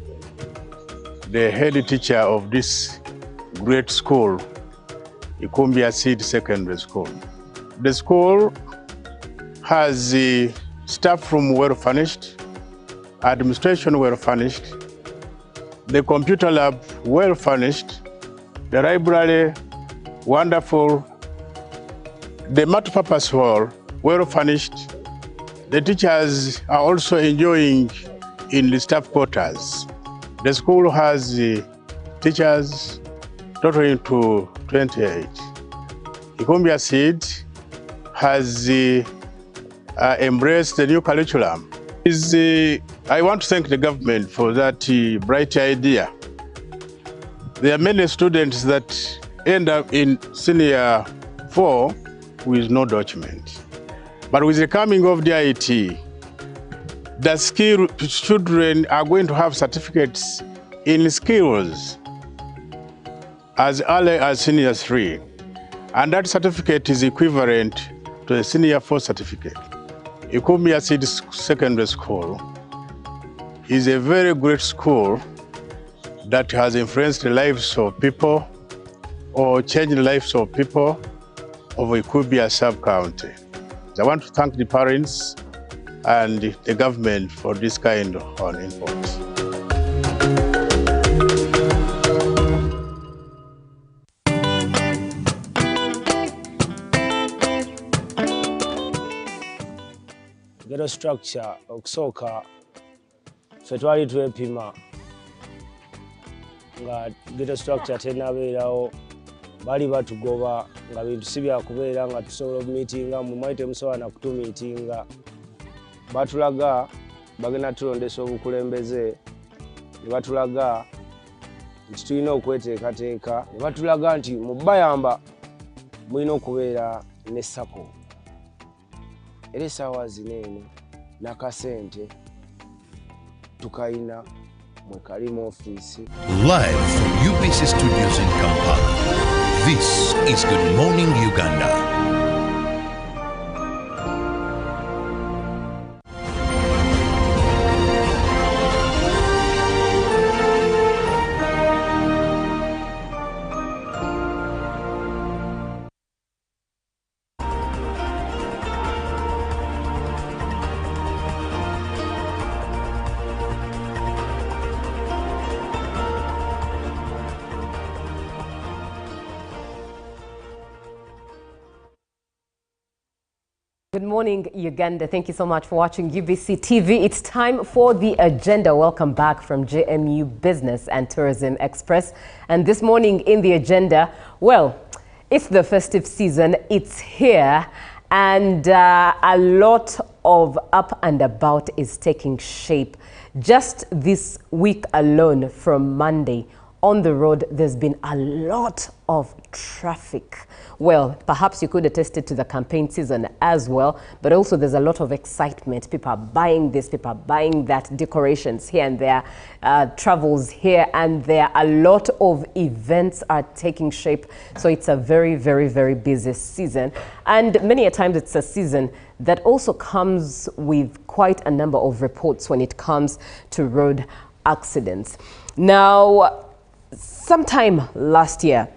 the head teacher of this great school, Ikumbia Seed Secondary School. The school has the staff room well furnished, administration well furnished, the computer lab well furnished, the library wonderful, the multipurpose hall well furnished. The teachers are also enjoying in the staff quarters. The school has teachers totaling to 28. Ikumbia Seed has embraced the new curriculum. I want to thank the government for that bright idea. There are many students that end up in senior 4 with no document. But with the coming of the IT, the skilled children are going to have certificates in skills as early as senior 3. And that certificate is equivalent to a senior 4 certificate. Ikumbia Seed Secondary School is a very great school that has influenced the lives of people or changed the lives of people of Ikumbia sub-county. I want to thank the parents and the government for this kind of input. Ghetto structure okusooka ffe twali twepima nga ghetto structure tenabeerawo bali batugoba nga bintu si byakubeera nga tusobola okumiitinga mu mwite musobola na kutumiitinga batulaga bagenda tulondesa obukulembeze ne batulaga nti tulina okweteekateeka ne batulaga nti mu bayamba mulina okubeera ne sako era essaawa zino eno nakasente tukayina mwe kali mu ofiisi. Live from UBC Studios in Kampala, this is Good Morning Uganda. Good morning, Uganda. Thank you so much for watching UBC TV. It's time for the agenda. Welcome back from JMU Business and Tourism Express. And this morning in the agenda, well, it's the festive season. It's here, and a lot of up and about is taking shape. Just this week alone, from Monday, on the road, there's been a lot of traffic. Well, perhaps you could attest it to the campaign season as well, but also there's a lot of excitement. People are buying this, people are buying that, decorations here and there, travels here and there. A lot of events are taking shape. So it's a very, very, very busy season. And many a times it's a season that also comes with quite a number of reports when it comes to road accidents. Now, sometime last year,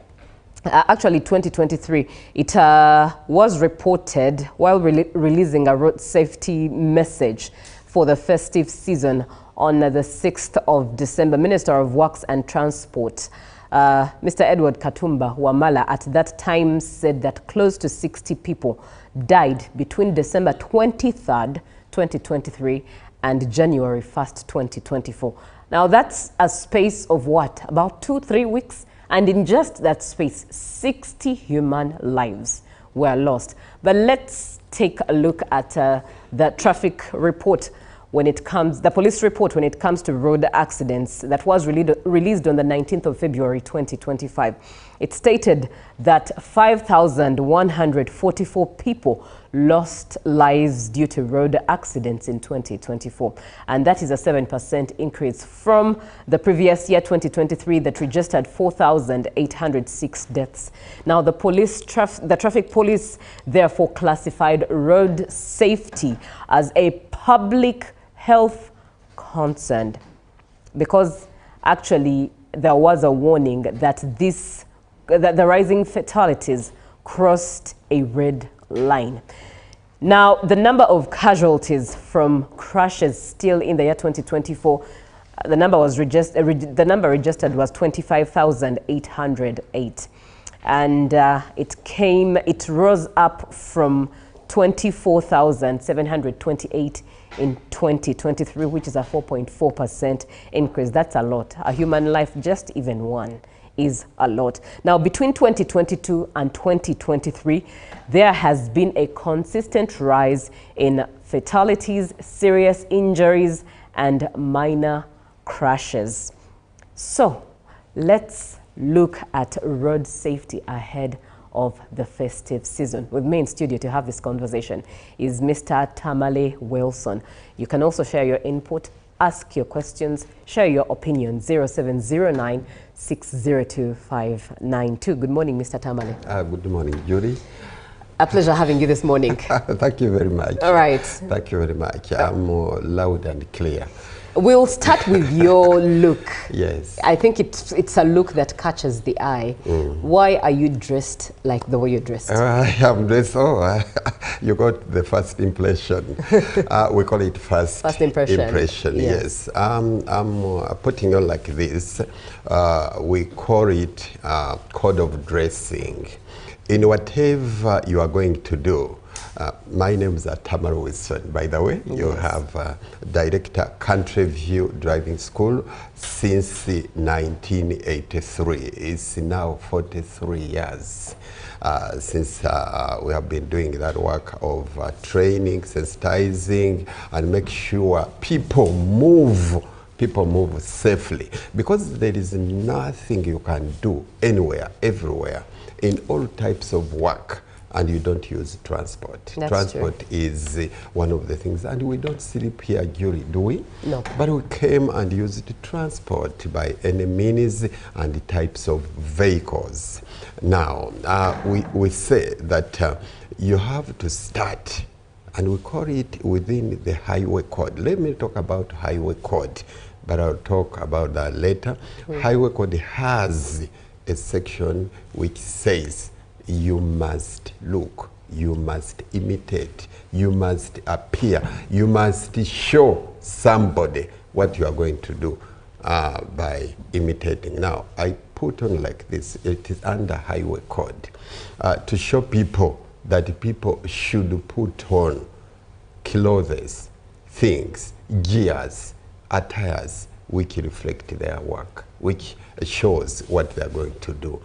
actually 2023, it was reported while releasing a road safety message for the festive season on the 6th of December. Minister of Works and Transport, Mr. Edward Katumba Wamala, at that time said that close to 60 people died between December 23rd, 2023 and January 1st, 2024. Now that's a space of what? About 2-3 weeks? And in just that space, 60 human lives were lost. But let's take a look at the traffic report when it comes, the police report when it comes to road accidents that was released on the 19th of February 2025. It stated that 5,144 people lost lives due to road accidents in 2024. And that is a 7% increase from the previous year, 2023, that registered 4,806 deaths. Now, the traffic police therefore classified road safety as a public health concern, because actually there was a warning that the rising fatalities crossed a red line. Now, the number of casualties from crashes still in the year 2024, the number registered was 25,808, and it rose up from 24,728 in 2023, which is a 4.4% increase. That's a lot. A human life, just even one, is a lot. Now, between 2022 and 2023, there has been a consistent rise in fatalities, serious injuries, and minor crashes. So, let's look at road safety ahead of the festive season. With me in studio to have this conversation is Mr. Tamale Wilson. You can also share your input, ask your questions, share your opinion. 0709 602 592. Good morning, Mr. Tamale. Good morning, Judy. A pleasure having you this morning. Thank you very much. All right. Thank you very much. I'm loud and clear. We'll start with your look. Yes. I think it's a look that catches the eye. Why are you dressed like the way you're dressed? I am dressed, you got the first impression. We call it first impression. Yes. I'm putting on like this. We call it code of dressing. In whatever you are going to do, my name is Tamara Wilson, by the way. Yes. You have director Country View Driving School since 1983. It's now 43 years since we have been doing that work of training, sensitizing, and make sure people move safely, because there is nothing you can do anywhere, everywhere, in all types of work, and you don't use transport. Transport is one of the things, and we don't sleep here, Julie, do we? No. But we came and used transport by any means and types of vehicles. Now, we say that you have to start, and we call it within the highway code. Let me talk about highway code, but I'll talk about that later. Highway code has a section which says you must look, you must imitate, you must appear, you must show somebody what you are going to do by imitating. Now, I put on like this, it is under highway code, to show people that people should put on clothes, things, gears, attires, which reflect their work, which shows what they're going to do.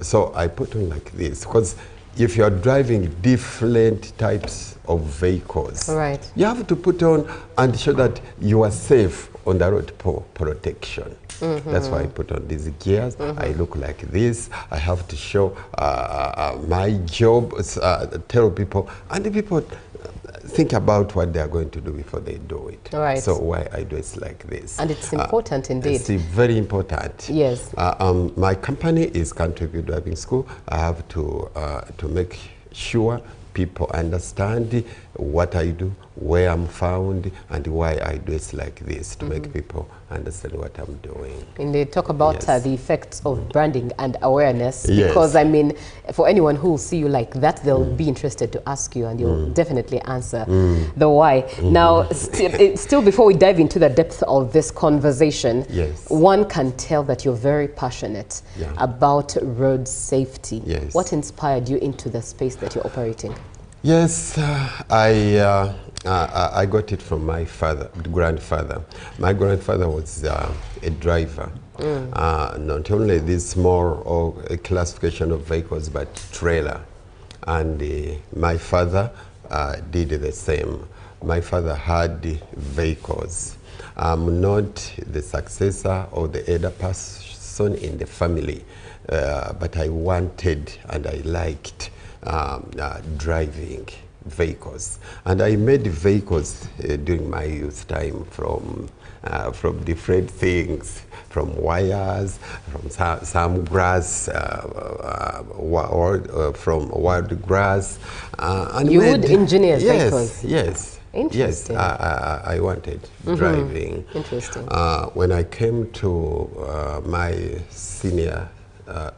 So I put on like this, because if you're driving different types of vehicles, you have to put on and show that you are safe on the road for protection. That's why I put on these gears. I look like this. I have to show my job, tell people, and the people think about what they are going to do before they do it. So why I do it like this. And it's important indeed. It's very important. Yes. My company is Country View Driving School. I have to make sure people understand what I do, where I'm found, and why I do it like this, to make people understand what I'm doing. And they talk about the effects of branding and awareness, because I mean, for anyone who will see you like that, they'll be interested to ask you, and you'll definitely answer the why. Now, still before we dive into the depth of this conversation, one can tell that you're very passionate about road safety. What inspired you into the space that you're operating? Yes, I got it from my grandfather. My grandfather was a driver. Not only this small classification of vehicles, but trailer. And my father did the same. My father had vehicles. I'm not the successor or the elder person in the family, but I wanted and I liked driving vehicles, and I made vehicles during my youth time from different things, from wires, from some grass, from wild grass. And you would engineer vehicles? Yes. Interesting. Yes, I wanted driving. Interesting. When I came to my senior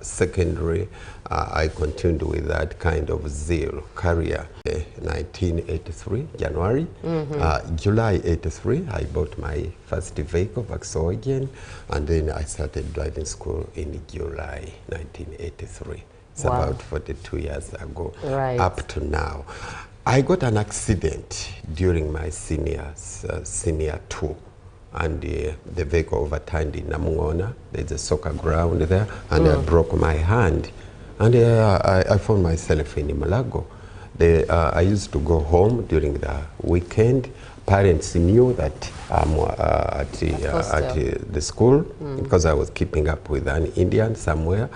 secondary, I continued with that kind of zeal, career. 1983, January. July 83, I bought my first vehicle, Volkswagen, and then I started driving school in July 1983. It's about 42 years ago, up to now. I got an accident during my senior two. And the vehicle overturned in Namungona. There's a soccer ground there, and I broke my hand. And I found myself in Malago. I used to go home during the weekend. Parents knew that I'm at the school because I was keeping up with an Indian somewhere,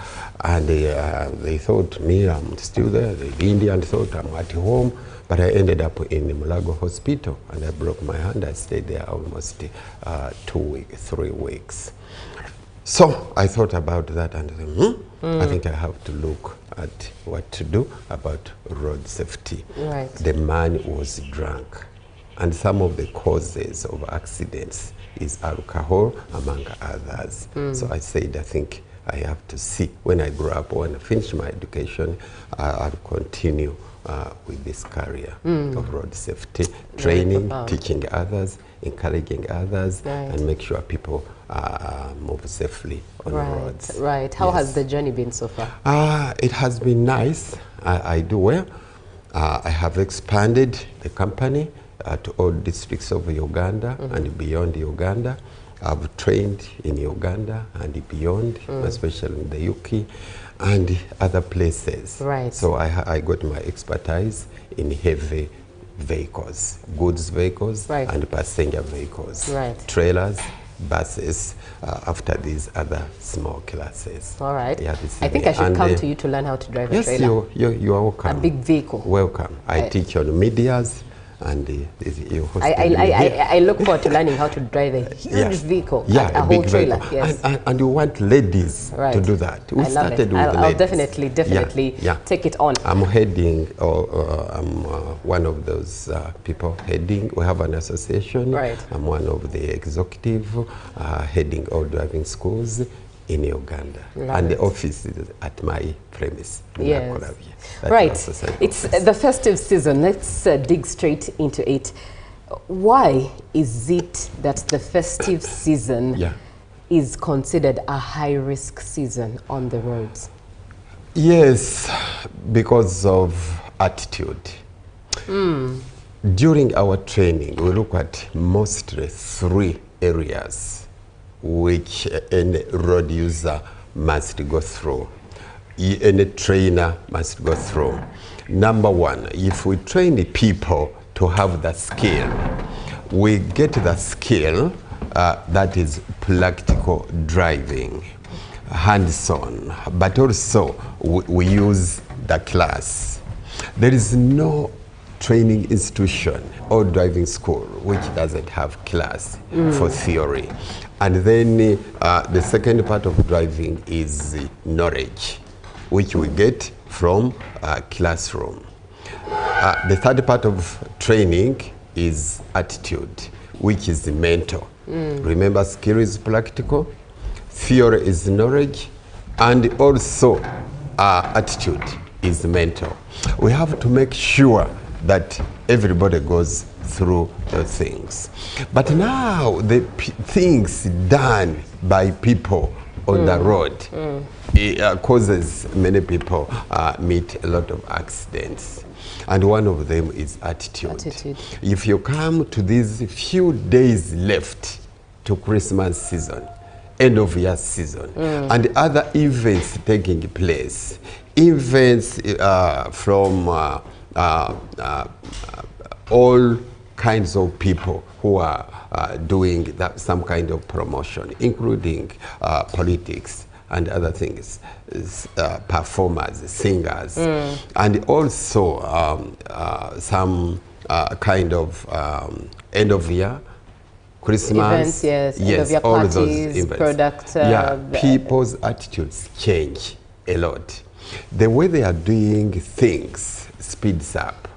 and they thought me, I'm still there. The Indian thought I'm at home. But I ended up in the Malago Hospital, and I broke my hand. I stayed there almost 3 weeks. So I thought about that, and I think I have to look at what to do about road safety. The man was drunk, and some of the causes of accidents is alcohol, among others. So I said, I think I have to see. When I grow up, when I finish my education, I'll continue with this career of road safety, training, teaching others, encouraging others, and make sure people move safely on roads. How has the journey been so far? It has been nice. I do well. I have expanded the company to all districts of Uganda and beyond Uganda. I've trained in Uganda and beyond, especially in the UK and other places. So I got my expertise in heavy vehicles, goods vehicles and passenger vehicles, trailers, buses, after these other small classes. All right. I think I should come to you to learn how to drive a trailer. Yes, you are welcome. A big vehicle. Welcome. I teach on medias. And I look forward to learning how to drive a huge vehicle, a whole trailer. Yes. And you want ladies to do that. We started with ladies. I'll definitely take it on. I'm heading, I'm one of those people heading. We have an association. I'm one of the executive heading all driving schools in Uganda. And the office is at my premise. It's the festive season. Let's dig straight into it. Why is it that the festive season is considered a high-risk season on the roads? Yes, because of attitude. During our training, we look at mostly 3 areas which any road user must go through. any trainer must go through. Number one, if we train the people to have the skill, we get the skill that is practical driving, hands-on, but also we use the class. There is no training institution or driving school which doesn't have class for theory. And then the second part of driving is knowledge, which we get from classroom. The third part of training is attitude, which is mental. Remember, skill is practical, theory is knowledge, and also attitude is mental. We have to make sure that everybody goes through those things. But now the things done by people on the road it causes many people meet a lot of accidents. And one of them is attitude. If you come to these few days left to Christmas season, end of year season, and other events taking place, events from all kinds of people who are doing some kind of promotion, including politics and other things, performers, singers, and also some kind of end of year, Christmas, events, end of year all parties, those events. Product, people's attitudes change a lot. The way they are doing things speeds up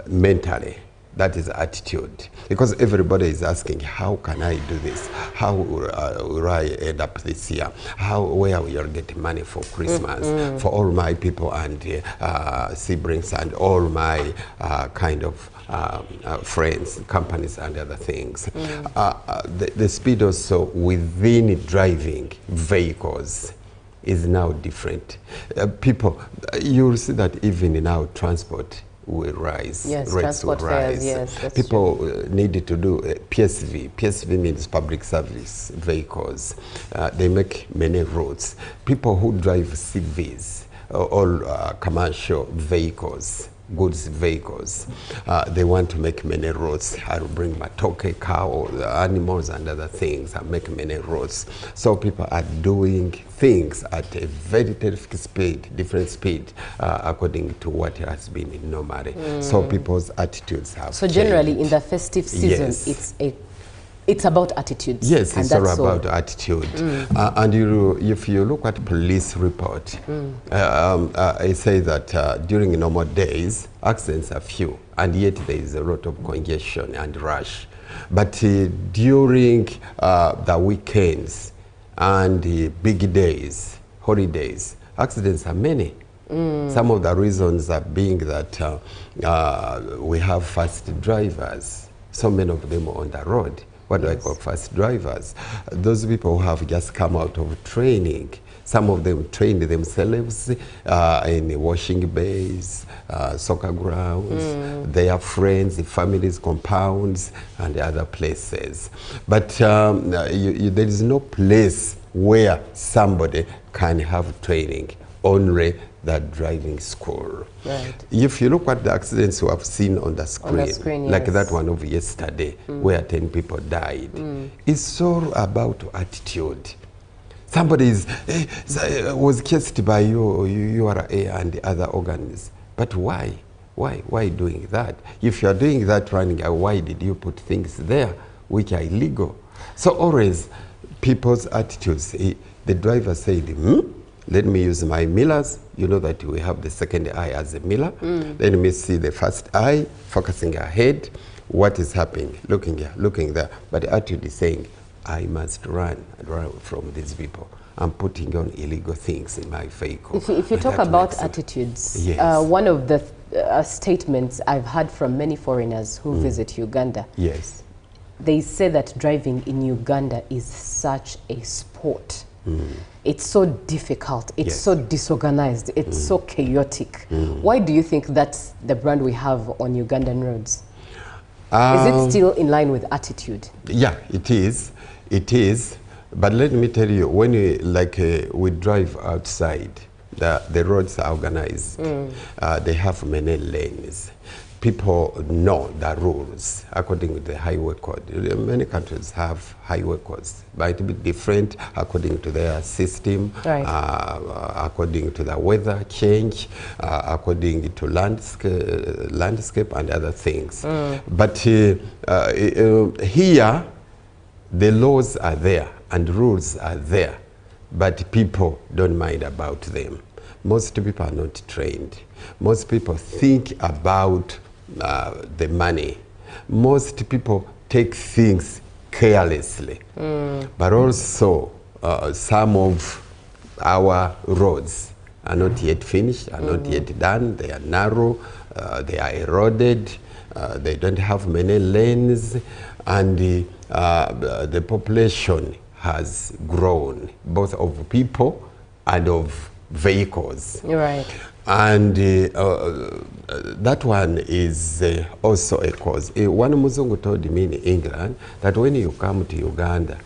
mentally. That is attitude. Because everybody is asking, how can I do this? How will I end up this year? Where will I get money for Christmas? For all my people and siblings and all my kind of friends, companies and other things. The speed also within driving vehicles is now different. People, you'll see that even in our transport will rise. Yes, rates will transport rise. fares, yes, that's people need to do PSV. PSV means public service vehicles. They make many routes. People who drive CVs, all commercial vehicles, goods vehicles, they want to make many roads. I'll bring matoke, cow, animals and other things and make many roads. So people are doing things at a very terrific speed, different speed, according to what has been normally. So people's attitudes have So changed. generally in the festive season, Yes. it's about attitudes. Yes, and it's all that's about attitude. And if you look at police report, I say that during normal days, accidents are few, and yet there is a lot of congestion and rush. But during the weekends and big days, holidays, accidents are many. Some of the reasons are being that we have fast drivers, so many of them on the road. What do I call fast drivers? Those people who have just come out of training. Some of them trained themselves in washing bays, soccer grounds, their friends, families, compounds, and other places. But there is no place where somebody can have training, only that driving school. Right. If you look at the accidents we have seen on the screen, like yes. that one of yesterday, where 10 people died, it's all about attitude. Somebody was kissed by URA and the other organs, but why? Why doing that? If you are doing that running, why did you put things there which are illegal? So always people's attitudes. The driver said, let me use my millers. You know that we have the second eye as a miller. Let me see the first eye, focusing ahead. What is happening? Looking here, looking there. But the attitude is saying, I must run from these people. I'm putting on illegal things in my vehicle. If you talk about attitudes, yes. One of the statements I've heard from many foreigners who visit Uganda, yes, they say that driving in Uganda is such a sport. It's so difficult, it's so disorganized, it's so chaotic. Why do you think that's the brand we have on Ugandan roads? Is it still in line with attitude? Yeah, it is. It is. But let me tell you, when we drive outside The roads are organized. They have many lanes. People know the rules according to the highway code. Many countries have highway codes, but it be different according to their system, according to the weather change, according to landscape and other things. But here, the laws are there and rules are there, but people don't mind about them. Most people are not trained. Most people think about the money. Most people take things carelessly. But also, some of our roads are not yet finished, are not yet done. They are narrow, they are eroded, they don't have many lanes, and the population has grown, both of people and of vehicles. Right. And that one is also a cause. One Muzungu told me in England that when you come to Uganda,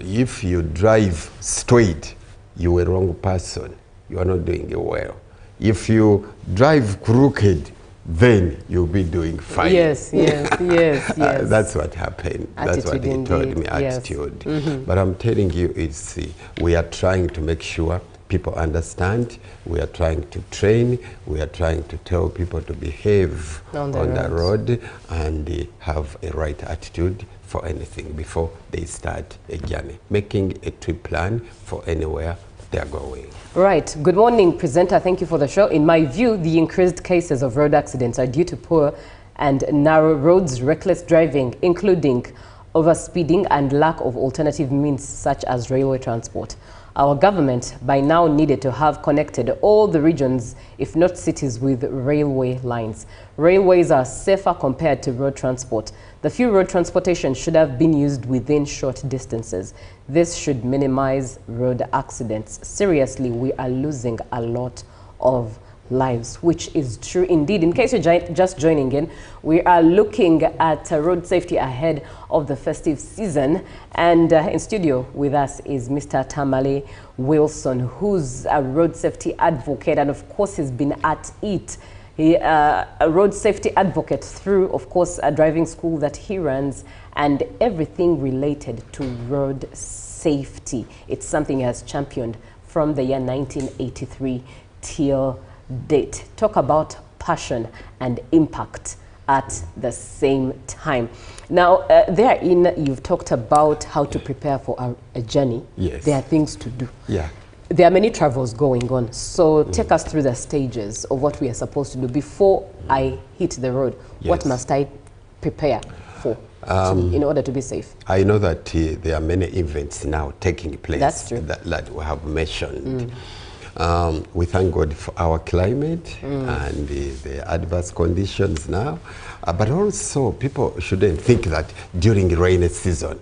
if you drive straight, you're a wrong person. You are not doing well. If you drive crooked, then you'll be doing fine. Yes. That's what happened. That's what he told me, attitude. But I'm telling you, it's, we are trying to make sure people understand. We are trying to train. We are trying to tell people to behave on the road and have a right attitude for anything before they start a journey, making a trip plan for anywhere they're going. Right. Good morning, presenter. Thank you for the show. In my view, the increased cases of road accidents are due to poor and narrow roads, reckless driving, including overspeeding and lack of alternative means such as railway transport. Our government by now needed to have connected all the regions, if not cities, with railway lines. Railways are safer compared to road transport. The few road transportation should have been used within short distances. This should minimize road accidents. Seriously, we are losing a lot of lives, which is true indeed. In case you're just joining in, we are looking at road safety ahead of the festive season, and in studio with us is Mr. Tamale Wilson, who's a road safety advocate, and of course he's been at it. He a road safety advocate through, of course, a driving school that he runs, and everything related to road safety. It's something he has championed from the year 1983 till date. Talk about passion and impact at the same time. Now, therein, you've talked about how to prepare for a journey. Yes. There are things to do. Yeah. There are many travels going on. So take us through the stages of what we are supposed to do before I hit the road. Yes. What must I prepare for in order to be safe? I know that there are many events now taking place. That's true. That we have mentioned. We thank God for our climate and the adverse conditions now. But also, people shouldn't think that during rainy season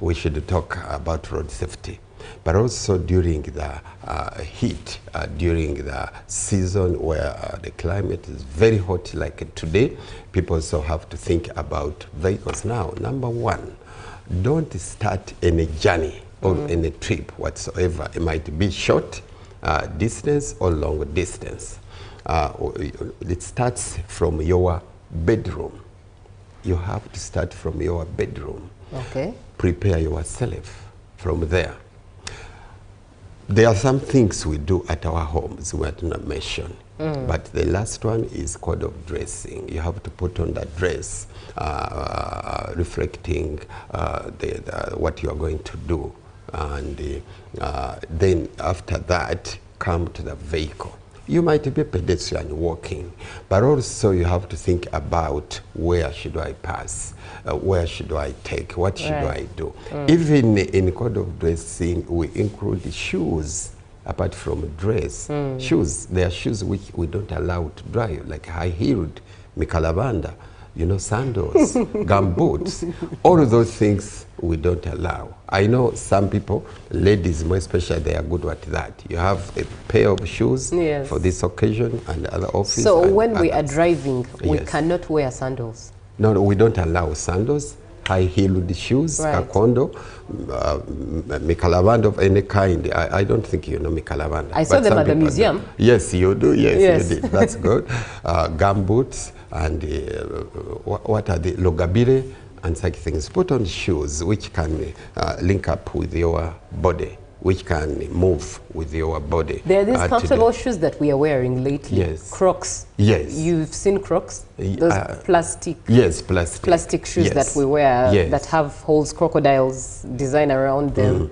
we should talk about road safety. But also during the heat, during the season where the climate is very hot like today, people also have to think about vehicles now. Number one, don't start any journey or any trip whatsoever. It might be short distance or long distance. It starts from your bedroom. You have to start from your bedroom. Okay. Prepare yourself from there. There are some things we do at our homes we have not mentioned. But the last one is code of dressing. You have to put on that dress reflecting what you are going to do. And then after that, come to the vehicle. You might be a pedestrian walking, but also you have to think about where should I pass, where should I take, what should I do. Even in code of dressing, we include shoes. Apart from dress, shoes. There are shoes which we don't allow to drive, like high-heeled, mikalabanda, you know, sandals, gumboots. All of those things we don't allow. I know some people, ladies more especially, they are good at that. You have a pair of shoes for this occasion and other office. So when we are driving, we cannot wear sandals? No, we don't allow sandals, high-heeled shoes, kakondo, mikalabanda of any kind. I don't think you know mikalabanda. I saw them at the museum. Yes, you do. Yes, you did. That's good. Gumboots and what are the logabire and such things. Put on shoes which can link up with your body, which can move with your body. There are these comfortable shoes that we are wearing lately. Yes. Crocs. Yes. You've seen Crocs? Those plastic. Yes, plastic. Plastic shoes that we wear that have holes, crocodiles design around them.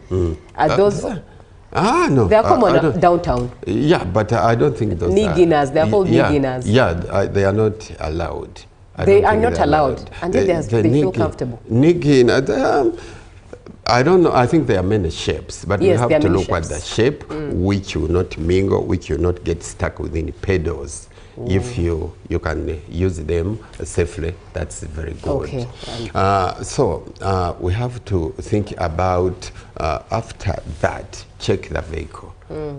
Are those? No. They are common downtown. Yeah, but I don't think those Niginas, they are called niginas. Yeah, they are not allowed. They are not allowed. And yet they feel comfortable. Nigina, I don't know. I think there are many shapes, but we have to look at the shape, which will not mingle, which will not get stuck within pedals. If you can use them safely, that's very good. Okay. So we have to think about after that, check the vehicle.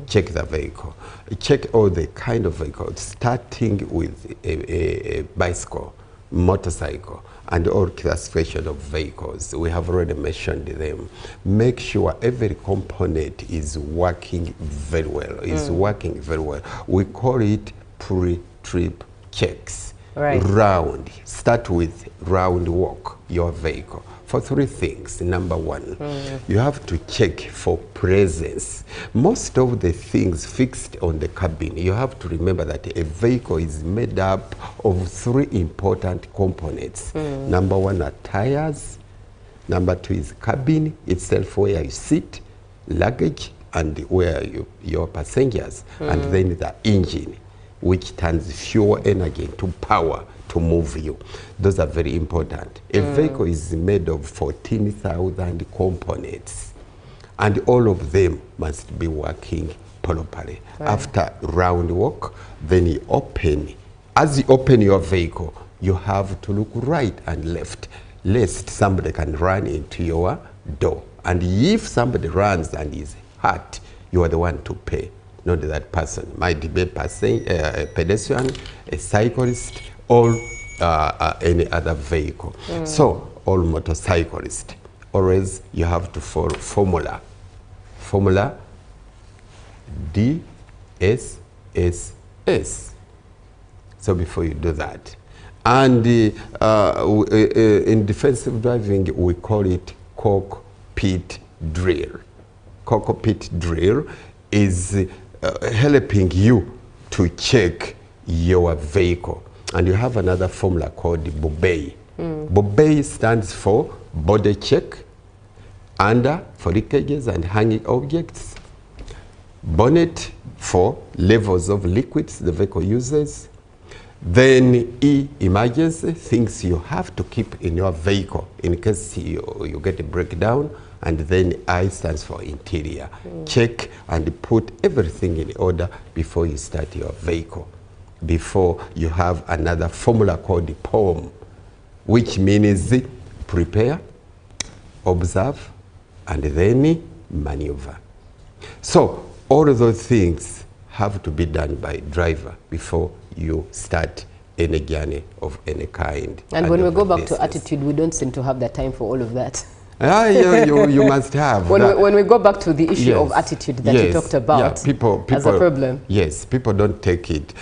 Check the vehicle. Check all the kind of vehicles, starting with a bicycle, motorcycle, and all classification of vehicles. We have already mentioned them. Make sure every component is working very well. We call it pre-trip checks. Round. Start with round walk your vehicle for 3 things. Number 1, you have to check for presence. Most of the things fixed on the cabin, you have to remember that a vehicle is made up of 3 important components. Number 1 are tires. Number 2 is cabin itself, where you sit, luggage, and where your passengers, and then the engine, which turns fuel energy to power to move you. Those are very important. A vehicle is made of 14,000 components, and all of them must be working properly. After round walk, then you open. As you open your vehicle, you have to look right and left, lest somebody can run into your door. And if somebody runs and is hurt, you are the one to pay, not that person. Might be a pedestrian, a cyclist, or any other vehicle. So all motorcyclists, always you have to follow formula DSSS. So before you do that, and in defensive driving we call it cockpit drill. Cockpit drill is helping you to check your vehicle. And you have another formula called BOBEI. BOBEI stands for body check, under for leakages and hanging objects, bonnet for levels of liquids the vehicle uses, then E, emergency, things you have to keep in your vehicle in case you get a breakdown, and then I stands for interior. Check and put everything in order before you start your vehicle. Before you have another formula called the POM, which means prepare, observe, and then maneuver. So all of those things have to be done by driver before you start any journey of any kind. And when we go back to attitude, we don't seem to have the time for all of that. You must have. When we go back to the issue of attitude that you talked about people, as a problem. Yes, people don't take it.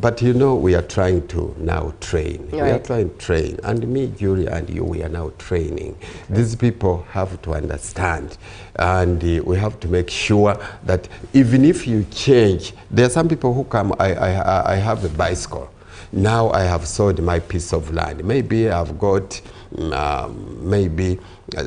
But you know, we are trying to now train. We are trying to train. And me, Julia, and you, we are now training. These people have to understand. And we have to make sure that even if you change, there are some people who come, I have a bicycle. Now I have sold my piece of land. Maybe I've got maybe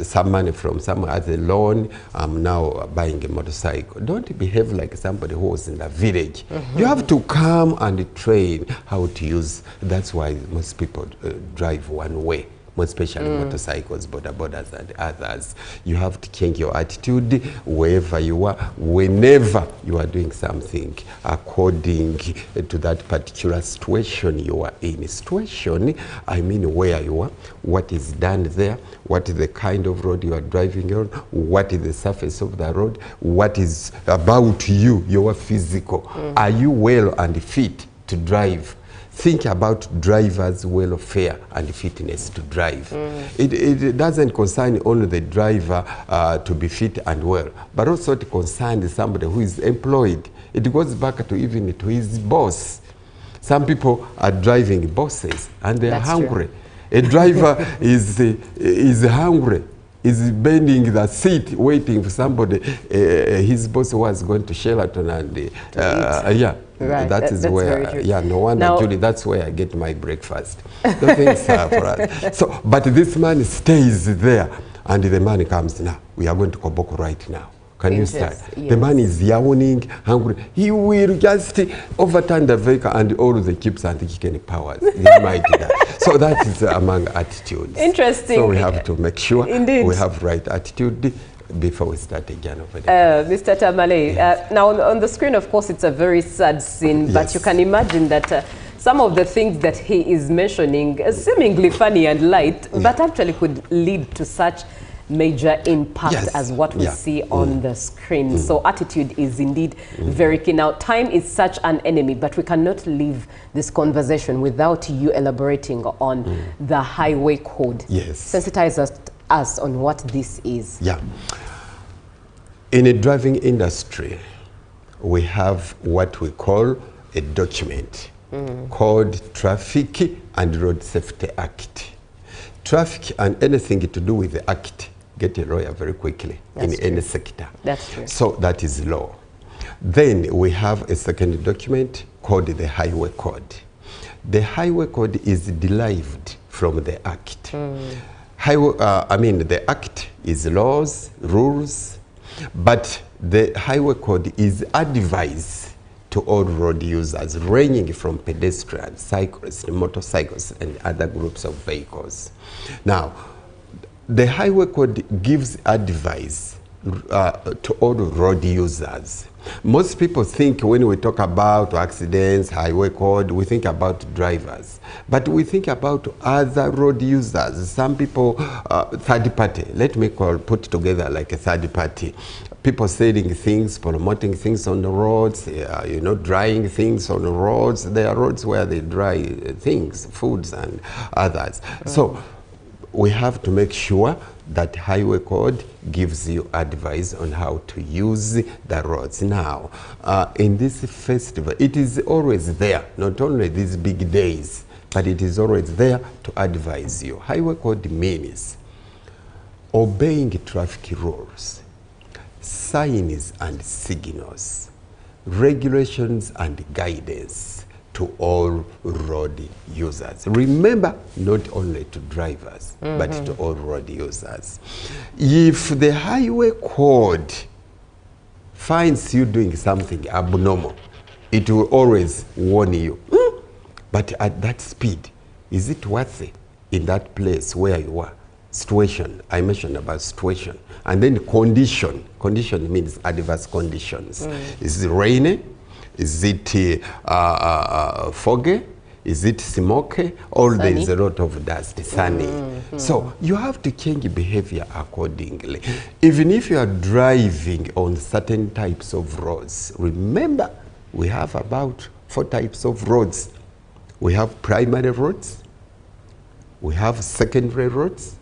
some money from someone as a loan. I'm now buying a motorcycle. Don't behave like somebody who was in the village. You have to come and train how to use. That's why most people drive one way, especially motorcycles, bodabodas and others. You have to change your attitude wherever you are, whenever you are doing something, according to that particular situation you are in. Situation, I mean where you are, what is done there, what is the kind of road you are driving on, what is the surface of the road, what is about you, your physical. Are you well and fit to drive? think about drivers' welfare and fitness to drive. It doesn't concern only the driver to be fit and well, but also it concerns somebody who is employed. It goes back to even to his boss. Some people are driving bosses and they are hungry. True. A driver is hungry, is bending the seat, waiting for somebody. His boss was going to Sheraton and yeah. Right. That's where, yeah, no wonder, now, Julie, that's where I get my breakfast. The things are for us. So, but this man stays there, and the man comes, now, we are going to Koboko right now. Can you start? Yes. The man is yawning, hungry. He will just overturn the vehicle and all the chips and chicken powers. He might die. So that is among attitudes. Interesting. So we have to make sure Indeed. We have right attitude before we start again over there. Mr. Tamale, now on the screen, of course, it's a very sad scene, yes. But you can imagine that some of the things that he is mentioning, seemingly funny and light, but actually could lead to such major impact as what we see on the screen. So attitude is indeed very key. Now, time is such an enemy, but we cannot leave this conversation without you elaborating on the highway code. Yes. Sensitize us on what this is. Yeah. In a driving industry, we have what we call a document called Traffic and Road Safety Act. Traffic and anything to do with the act, get a lawyer very quickly in any sector. That's true. So that is law. Then we have a second document called the Highway Code. The Highway Code is derived from the act. The act is laws, rules, but the Highway Code is advice to all road users, ranging from pedestrians, cyclists, motorcycles, and other groups of vehicles. Now, the Highway Code gives advice to all road users. Most people think when we talk about accidents, highway code, we think about drivers. But we think about other road users. Some people, third party, let me put together like a third party. People selling things, promoting things on the roads, drying things on the roads. There are roads where they dry things, foods and others. So we have to make sure that Highway Code gives you advice on how to use the roads. Now, in this festival, it is always there, not only these big days, but it is always there to advise you. Highway Code means obeying traffic rules, signs and signals, regulations and guidance to all road users. Remember, not only to drivers, but to all road users. If the Highway Code finds you doing something abnormal, it will always warn you. But at that speed, is it worth it in that place where you are? Situation, I mentioned about situation. And then condition. Condition means adverse conditions. Is it rainy? Is it foggy? Is it smoky? Or there is a lot of dust, sunny. So you have to change behavior accordingly. Even if you are driving on certain types of roads, remember we have about 4 types of roads. We have primary roads, we have secondary roads,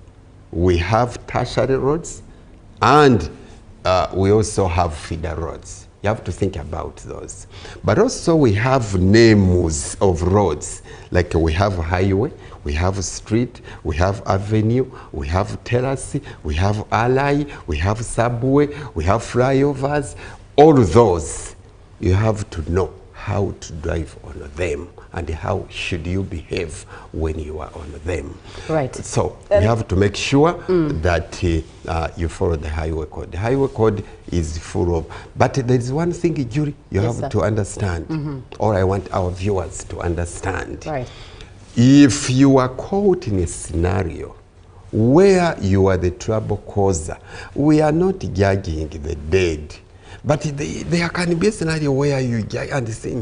we have tertiary roads, and we also have feeder roads. You have to think about those. But also we have names of roads. Like we have highway, we have street, we have avenue, we have terrace, we have alley, we have subway, we have flyovers. All those, you have to know how to drive on them and how should you behave when you are on them. Right. So we have to make sure that you follow the Highway Code. The Highway Code is full of, but there is one thing, Julie, you have to understand, or I want our viewers to understand. Right. If you are caught in a scenario where you are the trouble causer, we are not judging the dead, but there can be a scenario where you judge and say,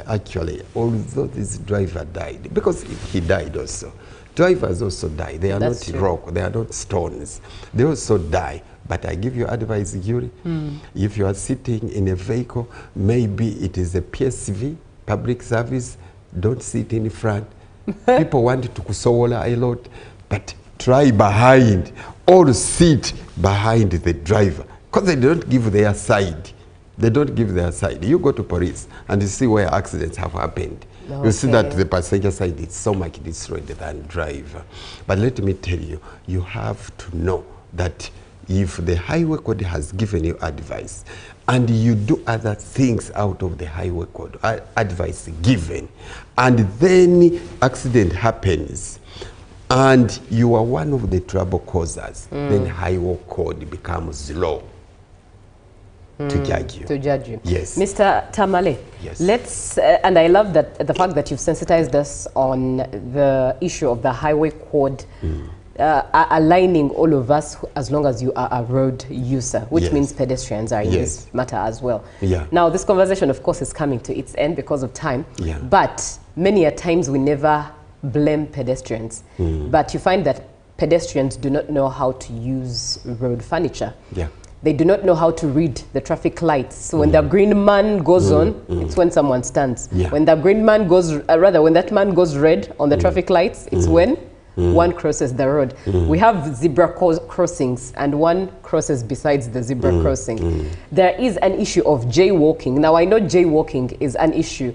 actually, although this driver died, because he died also, drivers also die. They are not rock, they are not stones. They also die. But I give you advice, Yuri. If you are sitting in a vehicle, maybe it is a PSV, public service, don't sit in front. People want to kusola a lot, but try behind or sit behind the driver, because they don't give their side. They don't give their side. You go to police and you see where accidents have happened. Okay. You see that the passenger side is so much destroyed than driver. But let me tell you, you have to know that if the highway code has given you advice and you do other things out of the highway code, advice given, and then accident happens, and you are one of the trouble causers, then highway code becomes law. To judge you. To judge you. Yes. Mr. Tamale, yes. Let's, and I love that the fact that you've sensitized us on the issue of the highway code aligning all of us as long as you are a road user, which means pedestrians are in this matter as well. Yeah. Now, this conversation, of course, is coming to its end because of time, but many a times we never blame pedestrians, but you find that pedestrians do not know how to use road furniture. Yeah. They do not know how to read the traffic lights. So when the green man goes on, it's when someone stands. Yeah. When the green man goes, rather when that man goes red on the traffic lights, it's when one crosses the road. We have zebra crossings and one crosses besides the zebra crossing. There is an issue of jaywalking. Now I know jaywalking is an issue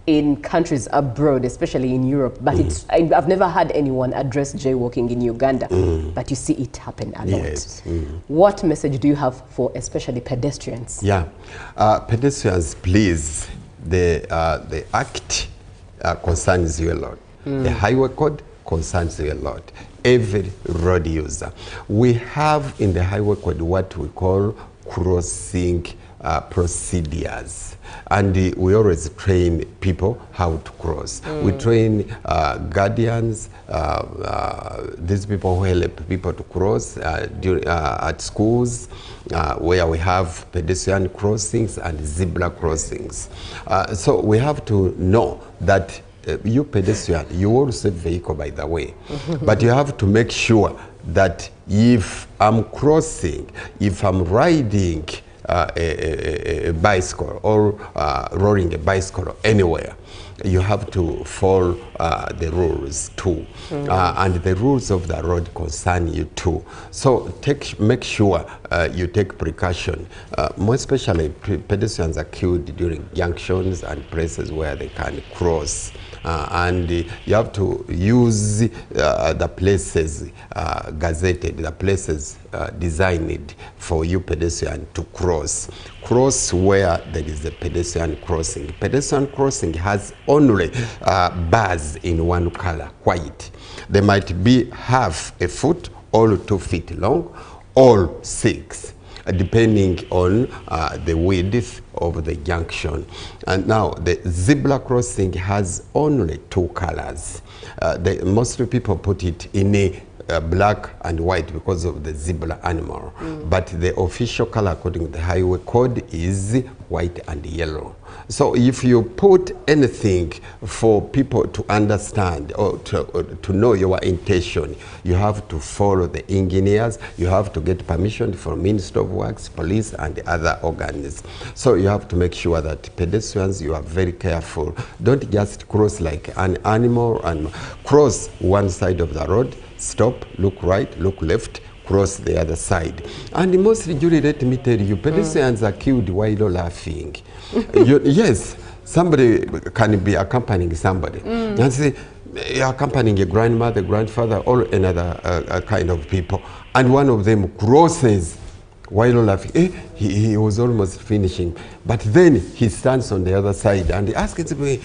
in countries abroad, especially in Europe, but it's, I've never had anyone address jaywalking in Uganda, but you see it happen a lot. Yes. What message do you have for especially pedestrians? Yeah, pedestrians, please, the act concerns you a lot. The highway code concerns you a lot. Every road user. We have in the highway code what we call crossing procedures. And we always train people how to cross. We train guardians, these people who help people to cross at schools, where we have pedestrian crossings and zebra crossings. So we have to know that you pedestrian, you also vehicle, by the way, but you have to make sure that if I'm crossing, if I'm riding a bicycle or rolling a bicycle anywhere, you have to follow the rules too. And the rules of the road concern you too. So make sure you take precaution. More especially, pedestrians are killed during junctions and places where they can cross. And you have to use the places gazetted, the places designed for you pedestrian to cross. Cross where there is a pedestrian crossing. Pedestrian crossing has only bars in one color, white. They might be half a foot or 2 feet long, or 6. Depending on the width of the junction. And now the zebra crossing has only 2 colors. Most people put it in a black and white because of the zebra animal. But the official color according to the highway code is white and yellow. So if you put anything for people to understand or to know your intention, you have to follow the engineers, you have to get permission from Ministry of Works, police and other organs. So you have to make sure that pedestrians, you are very careful. Don't just cross like an animal and cross one side of the road, stop, look right, look left, cross the other side. And mostly, Julie, let me tell you, pedestrians are killed while laughing. Yes, somebody can be accompanying somebody. And say, you're accompanying a grandmother, grandfather, or another kind of people. And one of them crosses while laughing. He was almost finishing. But then he stands on the other side and he asks me,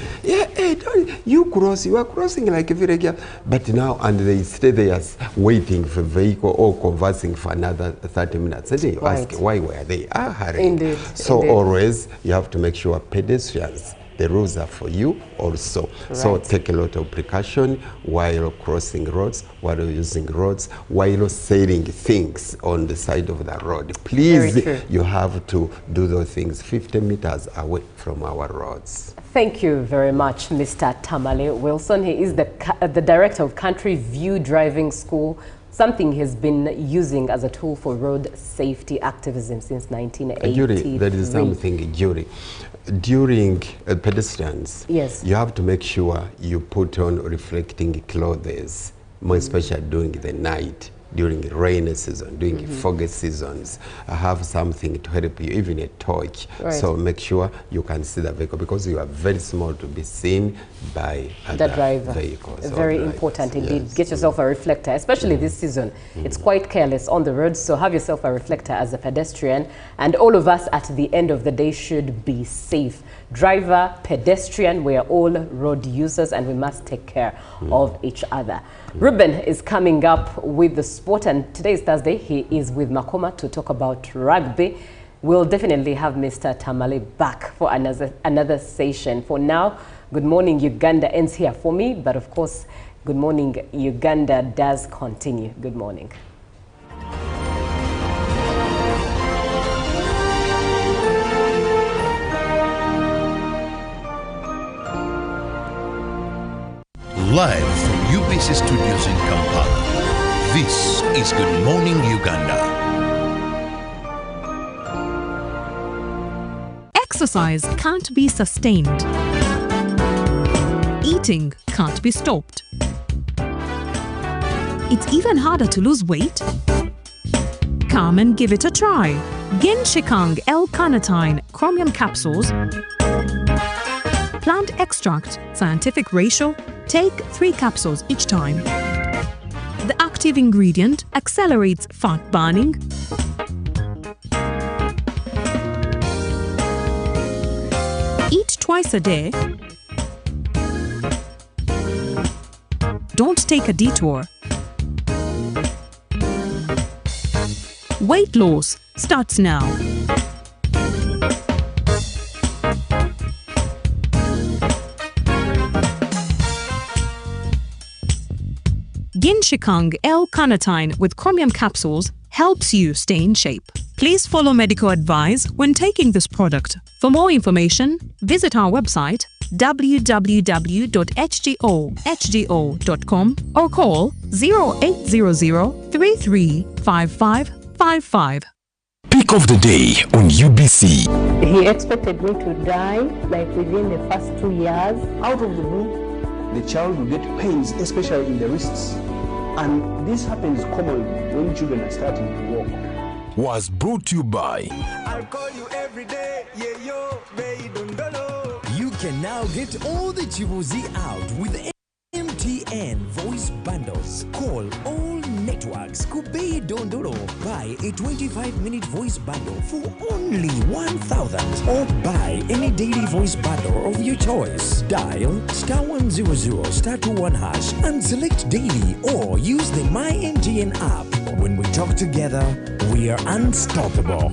you cross, you are crossing like a village. But now, and they stay there waiting for vehicle or conversing for another 30 minutes. And they ask, why were they? Hurrying. Indeed. So always you have to make sure pedestrians, the rules are for you also. So take a lot of precaution while crossing roads, while using roads, while selling things on the side of the road. Please, you have to do those things 50 meters away from our roads. Thank you very much, Mr. Tamale Wilson. He is the Director of Country View Driving School, something he's been using as a tool for road safety activism since 1983. That is something, during pedestrians, yes, you have to make sure you put on reflecting clothes, more especially during the night, during rainy season, during foggy seasons. Have something to help you, even a torch. Right. So make sure you can see the vehicle, because you are very small to be seen by the driver. Vehicles. Very important indeed. Yes. Get yourself a reflector, especially this season. It's quite careless on the roads, so have yourself a reflector as a pedestrian, and all of us at the end of the day should be safe. Driver, pedestrian, we are all road users and we must take care of each other. Ruben is coming up with the sport, and today is Thursday. He is with Makoma to talk about rugby. We'll definitely have Mr. Tamale back for another session. For now, Good Morning Uganda ends here for me, but of course, Good Morning Uganda does continue. Good morning. Live from UBC Studios in Kampala, this is Good Morning Uganda. Exercise can't be sustained. Eating can't be stopped. It's even harder to lose weight. Come and give it a try. Genshikang L-carnitine chromium capsules, plant extract, scientific ratio, take 3 capsules each time. The active ingredient accelerates fat burning, eat twice a day, don't take a detour. Weight loss starts now. Genshikang L-carnitine with chromium capsules helps you stay in shape. Please follow medical advice when taking this product. For more information, visit our website www.hgo.com or call 0800 335555. Pick of the day on UBC. He expected me to die like within the first 2 years. Out of the blue, the child will get pains, especially in the wrists. And this happens commonly when children are starting to walk. Was brought to you by I'll call you every day, yeah, yo, baby, don't know. You can now get all the Chibuzi out with MTN voice bundles. Call all networks. Kubei Dondoro. Buy a 25-minute voice bundle for only 1,000. Or buy any daily voice bundle of your choice. Dial *100 *21# and select daily, or use the My MTN app. When we talk together, we are unstoppable.